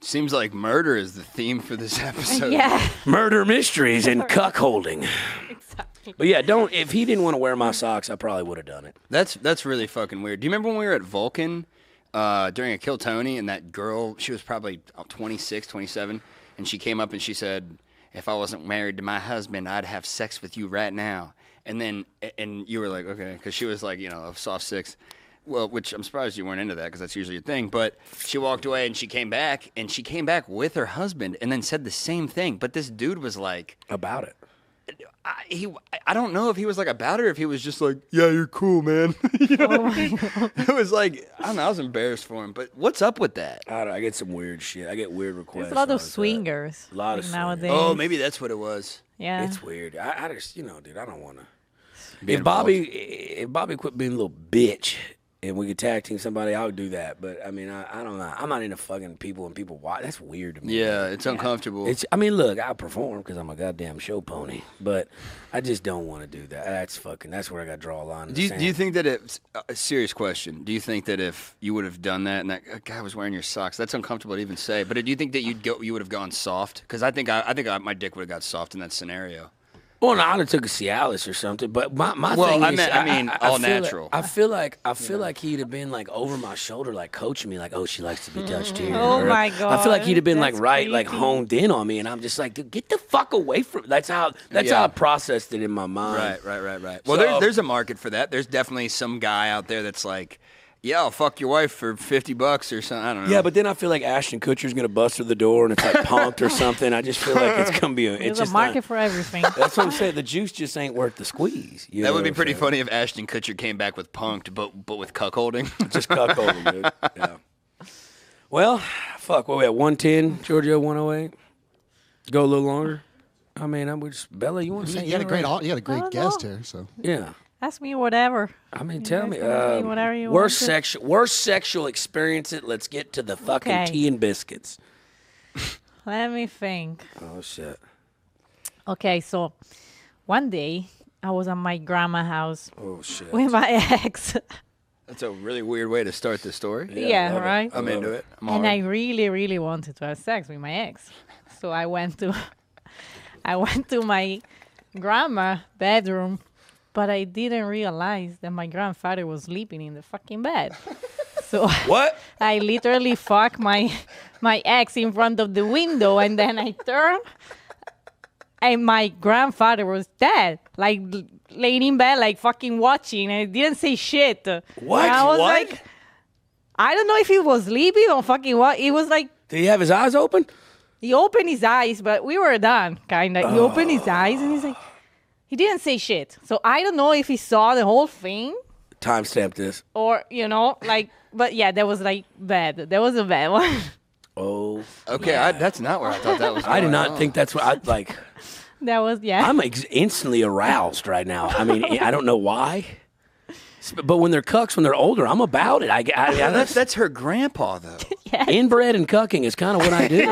Seems like murder is the theme for this episode. Yeah. Murder mysteries and cuckolding. Exactly. But yeah, if he didn't want to wear my socks, I probably would have done it. That's really fucking weird. Do you remember when we were at Vulcan during a Kill Tony, and that girl, she was probably 26, 27, and she came up and she said, if I wasn't married to my husband, I'd have sex with you right now. And you were like, okay, because she was like, a soft 6. Well, which I'm surprised you weren't into that because that's usually your thing. But she walked away and she came back with her husband and then said the same thing. But this dude was like about it. I don't know if he was like about it or if he was just like, yeah, you're cool, man. You know what I mean? It was like, I don't know, I was embarrassed for him. But what's up with that? I get some weird shit. I get weird requests. There's a lot of swingers. A lot of nowadays. Oh, maybe that's what it was. Yeah. It's weird. I just, dude, I don't want to. If Bobby quit being a little bitch and we could tag team somebody, I would do that. But, I mean, I don't know. I'm not into fucking people and people watch. That's weird to me. Yeah, it's uncomfortable. Look, I perform because I'm a goddamn show pony. But I just don't want to do that. That's where I got to draw a line in the sand. Do you think that it's a serious question? Do you think that if you would have done that and that guy was wearing your socks, that's uncomfortable to even say, but do you think that you would have gone soft? Because I think my dick would have got soft in that scenario. Well, no, I'd have took a Cialis or something. But my thing is, I mean, all natural. I feel like he'd have been like over my shoulder, like coaching me, like, oh, she likes to be touched here. Oh my God! I feel like he'd have been like like honed in on me, and I'm just like, dude, get the fuck away from. That's how I processed it in my mind. Right. Well, there's a market for that. There's definitely some guy out there that's like, yeah, I'll fuck your wife for $50 or something. I don't know. Yeah, but then I feel like Ashton Kutcher's gonna bust through the door and it's like punked or something. I just feel like it's gonna be There's a market for everything. That's what I'm saying. The juice just ain't worth the squeeze. That would be pretty funny if Ashton Kutcher came back with punked, but with cuckolding. Just cuckolding, dude. Yeah. Well, fuck. What we at? 110, Giorgio 108. Go a little longer. I mean, Bella. You want to say? You had a great guest here, so yeah. Ask me whatever. I mean, tell me. Whatever you worst sexual experience. Let's get to the fucking tea and biscuits. Let me think. Oh shit. Okay, so one day I was at my grandma's house. Oh shit. With my ex. That's a really weird way to start the story. Yeah, right. I'm into it. I really, really wanted to have sex with my ex, so I went to my grandma's bedroom. But I didn't realize that my grandfather was sleeping in the fucking bed. So what? I literally fucked my ex in front of the window, and then I turned, and my grandfather was dead, like laying in bed, like fucking watching. And I didn't say shit. What? And I was what? like, I don't know if he was sleeping or fucking what. It was like. Did he have his eyes open? He opened his eyes, but we were done, kind of. He opened his eyes, and he's like. He didn't say shit. So I don't know if he saw the whole thing. Timestamp this. Or, but yeah, that was like bad. That was a bad one. Oh. Okay, yeah. That's not where I thought that was going I did not think that's what I like. That was, yeah. I'm instantly aroused right now. I mean, I don't know why. But when they're cucks, when they're older, I'm about it. That's her grandpa, though. Yes. Inbred and cucking is kind of what I do.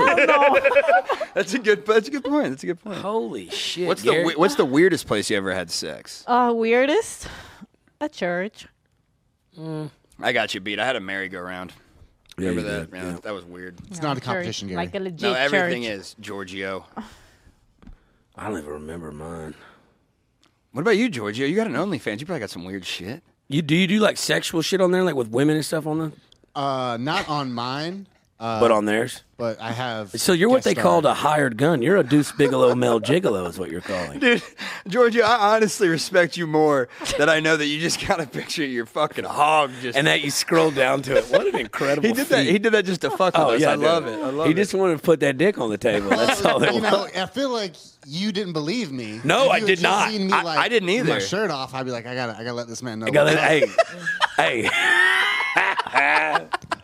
That's a good point. Holy shit. What's the weirdest place you ever had sex? Weirdest? A church. I got you beat. I had a merry-go-round. Yeah, Remember that? Yeah. That was weird. It's not a competition, Gary. Like a legit No, everything church. is Giorgio. I don't even remember mine. What about you, Giorgio? You got an OnlyFans. You probably got some weird shit. Do you do like sexual shit on there, like with women and stuff on there? Not on mine, But on theirs? But I have. So you're what guest they starred. called a hired gun. You're a Deuce Bigelow Mel Gigolo is what you're calling. Dude, Georgia, I honestly respect you more that I know that you just got a picture of your fucking hog just. And that you scroll down to it. What an incredible he did that. feat. He did that just to fuck with us. yeah, I dude. love it. I love He it. just wanted to put that dick on the table. That's all it You was. know, I feel like you didn't believe me. No, If I you had did just not. seen me, I like, didn't with my either. shirt off, I'd be like, I gotta let this man know. Hey.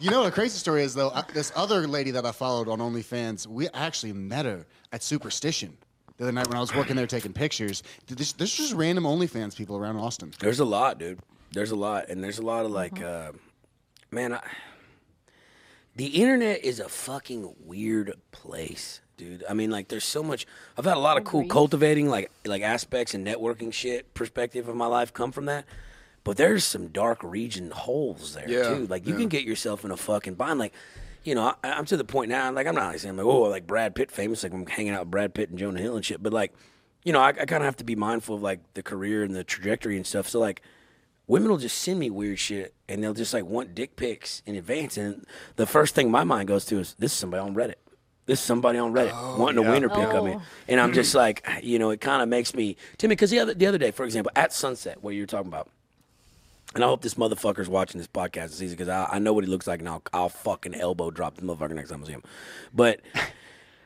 You know, the crazy story is, though, this other lady that I followed on OnlyFans, we actually met her at Superstition the other night when I was working there taking pictures. There's just random OnlyFans people around Austin. There's a lot, dude. There's a lot. And there's a lot of like, man, the internet is a fucking weird place, dude. I mean, like, there's so much. I've had a lot of cool cultivating, like aspects and networking shit perspective of my life come from that. But there's some dark region holes there, too. Like, you can get yourself in a fucking bind. Like, you know, I'm to the point now, like, I'm not like saying, like, oh, like Brad Pitt famous. Like, I'm hanging out with Brad Pitt and Jonah Hill and shit. But, like, you know, I kind of have to be mindful of, like, the career and the trajectory and stuff. So, like, women will just send me weird shit, and they'll just, like, want dick pics in advance. And the first thing my mind goes to is, this is somebody on Reddit. This is somebody on Reddit wanting a winter pic of me. And I'm just like, you know, it kind of makes me timid. Because the other day, for example, at Sunset, what you were talking about, and I hope this motherfucker's watching this podcast this season because I know what he looks like, and I'll fucking elbow drop this motherfucker next time I see him. But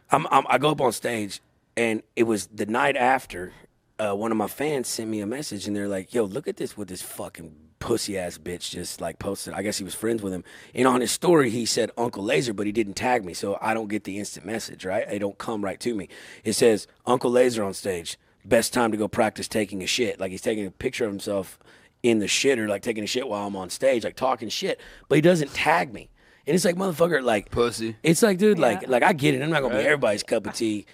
I go up on stage, and it was the night after one of my fans sent me a message, and they're like, yo, look at this, what this fucking pussy-ass bitch just, like, posted. I guess he was friends with him. And on his story, he said Uncle Laser, but he didn't tag me, so I don't get the instant message, right? It don't come right to me. It says, Uncle Laser on stage, best time to go practice taking a shit. Like, he's taking a picture of himself in the shitter, like taking a shit while I'm on stage, like talking shit, but he doesn't tag me. And it's like, motherfucker, like pussy. It's like, dude, like I get it. I'm not gonna be everybody's cup of tea,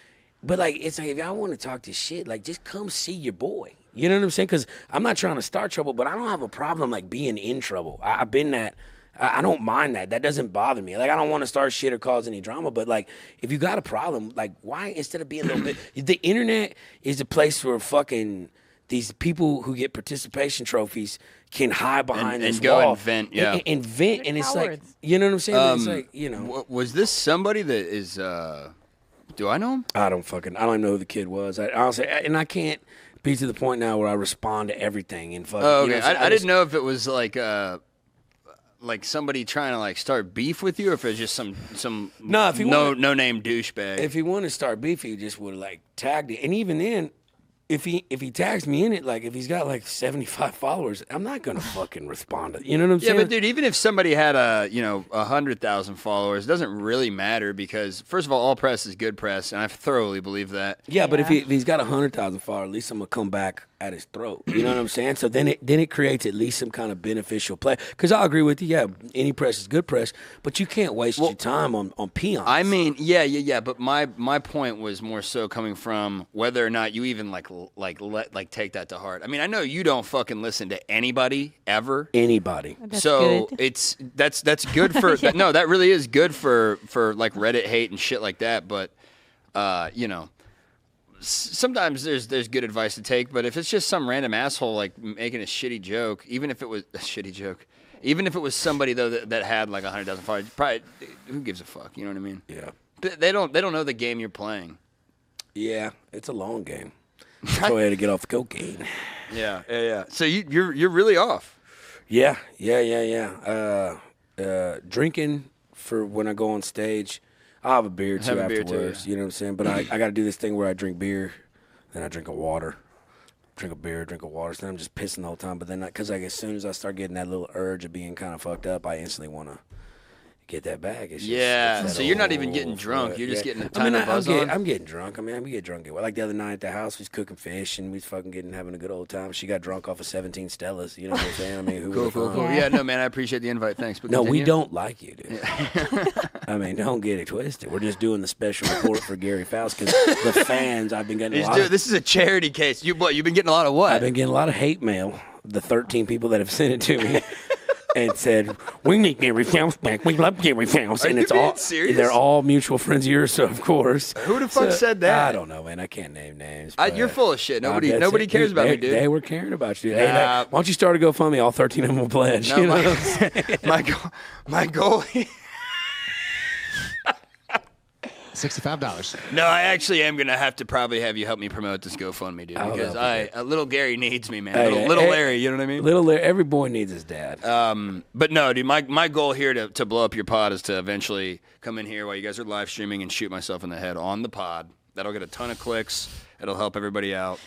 but like, it's like, if y'all want to talk this shit, like, just come see your boy. You know what I'm saying? Because I'm not trying to start trouble, but I don't have a problem like being in trouble. I've been that. I don't mind that. That doesn't bother me. Like, I don't want to start shit or cause any drama, but like, if you got a problem, like, why instead of being a little bit, the internet is a place where fucking these people who get participation trophies can hide behind this and go wall and vent, and vent, and it's like, you know what I'm saying? It's like, you know, was this somebody that is? Do I know him? I don't even know who the kid was. I honestly, and I can't be to the point now where I respond to everything and fucking. Oh, okay. You know, I didn't know if it was like somebody trying to like start beef with you, or if it's just some no name douchebag. If he wanted to start beef, he just would have like tagged it, and even then. If he tags me in it, like if he's got like 75 followers, I'm not gonna fucking respond to. You know what I'm saying? Yeah, but dude, even if somebody had 100,000 followers, it doesn't really matter because first of all press is good press, and I thoroughly believe that. Yeah, but if he's got 100,000 followers, at least I'm gonna come back at his throat. You know what I'm saying? So then it creates at least some kind of beneficial play. Because I agree with you. Yeah, any press is good press, but you can't waste your time on peons. I mean, yeah. But my point was more so coming from whether or not you even take that to heart. I mean, I know you don't fucking listen to anybody ever. Anybody. That's so good. that's good for no, that really is good for like Reddit hate and shit like that. But you know. Sometimes there's good advice to take, but if it's just some random asshole like making a shitty joke, even if it was a shitty joke, even if it was somebody though that had like 100,000 followers, probably who gives a fuck? You know what I mean? Yeah. They don't know the game you're playing. Yeah, it's a long game. Go ahead to get off the cocaine. Yeah. So you're really off. Yeah. Drinking for when I go on stage. I'll have a beer too afterwards. You know what I'm saying? But I got to do this thing where I drink beer, then I drink a water, drink a beer, drink a water. So then I'm just pissing the whole time. But then, because like as soon as I start getting that little urge of being kind of fucked up, I instantly want to get that back. It's just, it's so that you're not even old getting drunk. foot. You're just getting a I ton mean, of buzz on. I'm getting drunk. I mean, we get drunk. Like the other night at the house, we was cooking fish and we was fucking having a good old time. She got drunk off of 17 Stellas. You know what I'm saying? I mean, who would've Cool. thought? Yeah, no, man, I appreciate the invite. Thanks. But No, we continue. don't like you, dude. I mean, don't get it twisted. We're just doing the special report for Gary Faust because the fans, I've been getting a lot. This is a charity case. You've been getting a lot of what? I've been getting a lot of hate mail. The 13 people that have sent it to me. And said, we need Gary Faust back. We love Gary Faust. And you it's being all serious? They're all mutual friends of yours, so of course. Who the fuck said that? I don't know, man. I can't name names. You're full of shit. Nobody cares about me, dude. They were caring about you. Hey, why don't you start a GoFundMe? All 13 of them will pledge. No, you know what I'm saying? my goal. $65. No, I actually am gonna have to probably have you help me promote this GoFundMe, dude, because little Gary needs me, man. Little Larry, you know what I mean? Little Larry, every boy needs his dad. But no, dude, my goal here to blow up your pod is to eventually come in here while you guys are live streaming and shoot myself in the head on the pod. That'll get a ton of clicks. It'll help everybody out.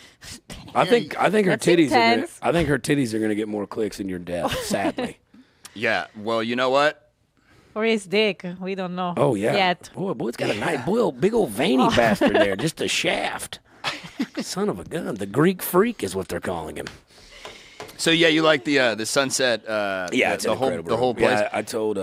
I think her That's titties intense. are gonna get more clicks than your dad, sadly. Yeah. Well, you know what? Or his dick. We don't know. Oh yeah. Yet. Boy's got a nice big old veiny bastard there, just a shaft. Son of a gun. The Greek freak is what they're calling him. So yeah, you like the sunset? It's the whole place. Yeah, I told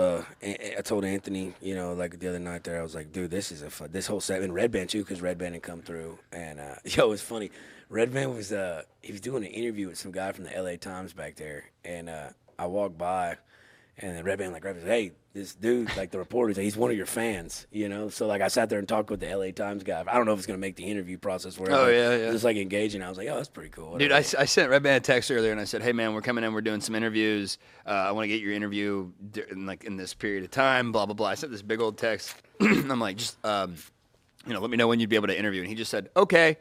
Anthony, like the other night there, I was like, dude, this is this whole set, and Red Band too, because Red Band had come through, and it's funny. Red Band was he was doing an interview with some guy from the LA Times back there, and I walked by, and the Red Band said, hey, this dude, like the reporter, he's one of your fans, So like I sat there and talked with the LA Times guy. I don't know if it's gonna make the interview process where just like engaging. I was like, oh, that's pretty cool. Dude, I sent Red Band a text earlier and I said, hey man, we're coming in, we're doing some interviews. I want to get your interview in this period of time. Blah blah blah. I sent this big old text. I'm like, just let me know when you'd be able to interview. And he just said, okay.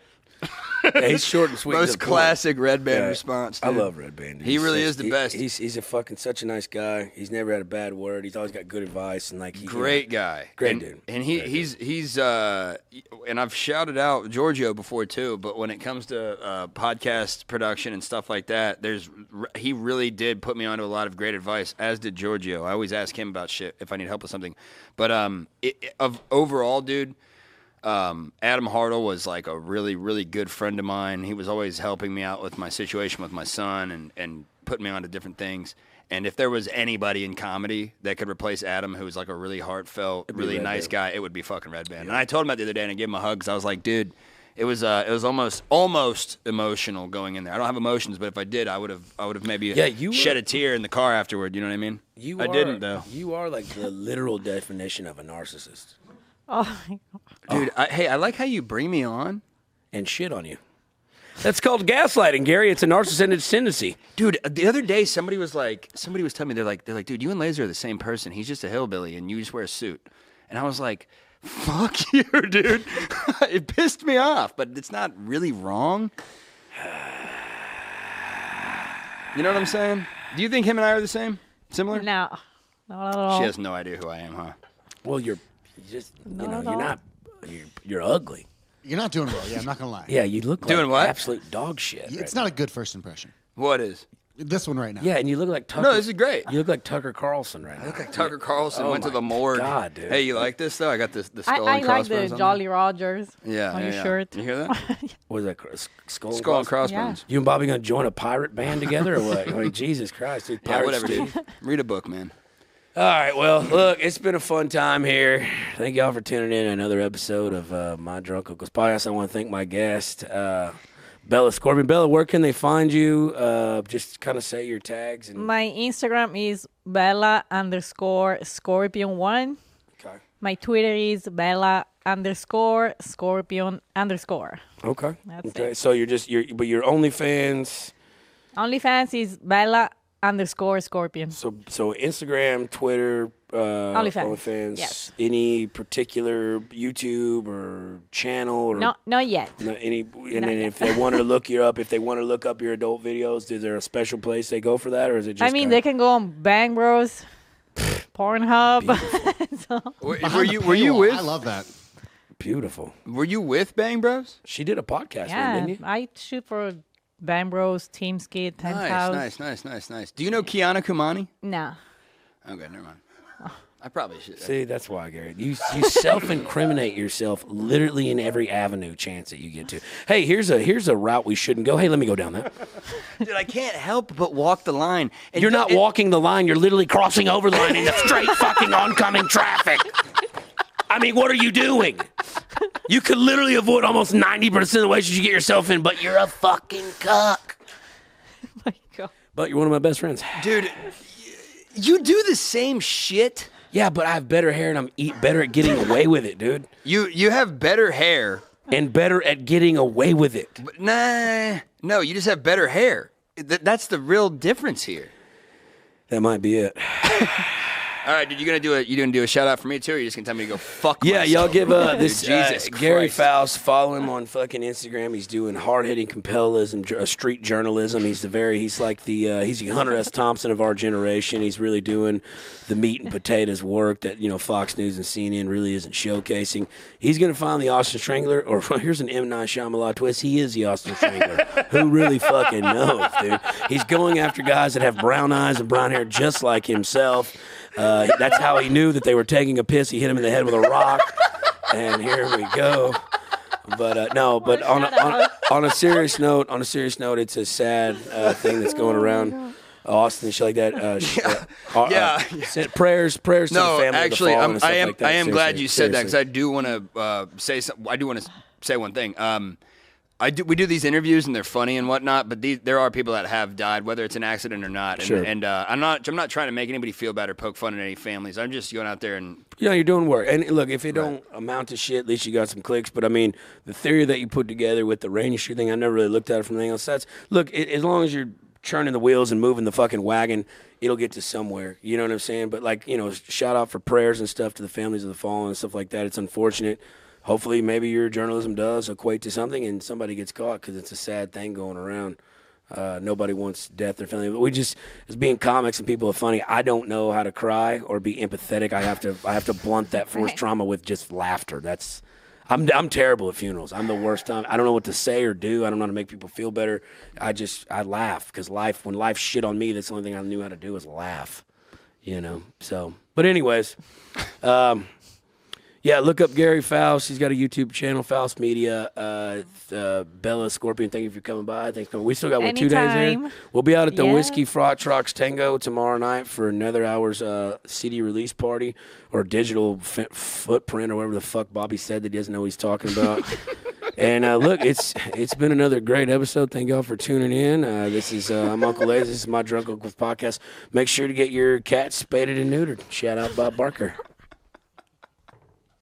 Yeah, he's short and sweet. Most classic Red Band response. Dude. I love Red Band. Dude. He really is the best. He's a fucking such a nice guy. He's never had a bad word. He's always got good advice and great guy. Great dude. And he's and I've shouted out Giorgio before too. But when it comes to podcast production and stuff like that, he really did put me onto a lot of great advice. As did Giorgio. I always ask him about shit if I need help with something. But overall, dude. Adam Hartle was like a really, really good friend of mine. He was always helping me out with my situation with my son and putting me onto different things. And if there was anybody in comedy that could replace Adam, who was like a really heartfelt, really nice guy, it would be fucking Red Band. Yeah. And I told him that the other day and I gave him a hug because I was like, dude, it was almost emotional going in there. I don't have emotions, but if I did, I would have maybe shed a tear in the car afterward. You know what I mean? I didn't though. You are like the literal definition of a narcissist. Oh my God. Dude, I like how you bring me on and shit on you. That's called gaslighting, Gary. It's a narcissistic tendency. Dude, the other day somebody was telling me they're like, dude, you and Laser are the same person. He's just a hillbilly and you just wear a suit. And I was like, fuck you, dude. It pissed me off, but it's not really wrong. You know what I'm saying? Do you think him and I are the same? Similar? No. Not at all. She has no idea who I am, huh? Well, you're ugly. You're not doing well. Yeah, I'm not gonna lie. Yeah, you look doing like what? Absolute dog shit. It's not a good first impression. What is? This one right now. Yeah, and you look like Tucker. No, this is great. You look like Tucker Carlson right now. I look like Tucker Carlson went to the morgue. God, dude. Hey, you like this though? I got the skull I and like crossbones the on Jolly Rogers on your shirt. You hear that? What is that? Skull and crossbones. You and Bobby gonna join a pirate band together or what? I mean, Jesus Christ, dude. Yeah, whatever, dude. Read a book, man. All right, well, look, it's been a fun time here. Thank y'all for tuning in to another episode of My Drunk Uncle's Podcast. I want to thank my guest, Bella Scorpion. Bella, where can they find you? Just kind of say your tags. And My Instagram is Bella_Scorpion1. Okay. My Twitter is Bella_Scorpion_. Okay. That's okay. it. So but your OnlyFans. OnlyFans is Bella_Scorpion. So Instagram, Twitter, OnlyFans. Yes. Any particular YouTube or channel or No, not yet. If they wanted to look you up, if they want to look up your adult videos, is there a special place they go for that, or is it just? I mean, they can go on Bang Bros, Pornhub. Were you with? I love that. Beautiful. Were you with Bang Bros? She did a podcast, Yeah, didn't you? I shoot for Bang Bros, Team Skid, 10th House. Nice. Do you know Kiana Kumani? No. Okay, never mind. I probably should. See, that's why, Gary. You self-incriminate yourself literally in every avenue chance that you get to. Hey, here's a route we shouldn't go. Hey, let me go down that. Dude, I can't help but walk the line. And you're not walking the line. You're literally crossing over the line in the straight fucking oncoming traffic. I mean, what are you doing? You could literally avoid almost 90% of the ways you get yourself in, but you're a fucking cuck. Oh my God. But you're one of my best friends. Dude, you do the same shit. Yeah, but I have better hair and I'm better at getting away with it, dude. You have better hair. And better at getting away with it. But no, you just have better hair. That's the real difference here. That might be it. All right, dude, you gonna do a shout out for me too, or you just gonna tell me to go fuck Yeah, myself? y'all give this Jesus Gary Christ. Faust. Follow him on fucking Instagram. He's doing hard hitting compellism, street journalism. He's like he's the Hunter S. Thompson of our generation. He's really doing the meat and potatoes work that Fox News and CNN really isn't showcasing. He's gonna find the Austin Strangler, or here's an M. Night Shyamalan twist. He is the Austin Strangler. Who really fucking knows, dude? He's going after guys that have brown eyes and brown hair just like himself. That's how he knew that they were taking a piss. He hit him in the head with a rock, and here we go. But on a serious note, it's a sad thing that's going around Austin and shit like that. Prayers to the family. No, actually, of the fallen and stuff like that. I am glad you said that because Seriously. I do want to say one thing. We do these interviews and they're funny and whatnot, but there are people that have died, whether it's an accident or not. And, Sure. and I'm not trying to make anybody feel bad or poke fun at any families. I'm just going out there and you're doing work. And look, if it don't amount to shit, at least you got some clicks. But I mean, the theory that you put together with the Rainy Street thing, I never really looked at it from anything else. As long as you're churning the wheels and moving the fucking wagon, it'll get to somewhere. You know what I'm saying? But shout out for prayers and stuff to the families of the fallen and stuff like that. It's unfortunate. Hopefully, maybe your journalism does equate to something and somebody gets caught because it's a sad thing going around. Nobody wants death or family. But we just, as being comics and people are funny, I don't know how to cry or be empathetic. I have to blunt that forced trauma with just laughter. I'm terrible at funerals. I'm the worst time. I don't know what to say or do. I don't know how to make people feel better. I laugh because when life shit on me, that's the only thing I knew how to do is laugh. So, but anyways, yeah, look up Gary Faust. He's got a YouTube channel, Faust Media. Bella Scorpion, thank you for coming by. Thanks for coming. We still got 2 days Anytime. here. We'll be out at the Yeah. Whiskey Fraught Trucks Tango tomorrow night for another hour's CD release party or digital footprint or whatever the fuck Bobby said that he doesn't know what he's talking about. And look, it's been another great episode. Thank y'all for tuning in. This is I'm Uncle Lazy. This is my Drunk Uncle's podcast. Make sure to get your cat spaded and neutered. Shout out Bob Barker.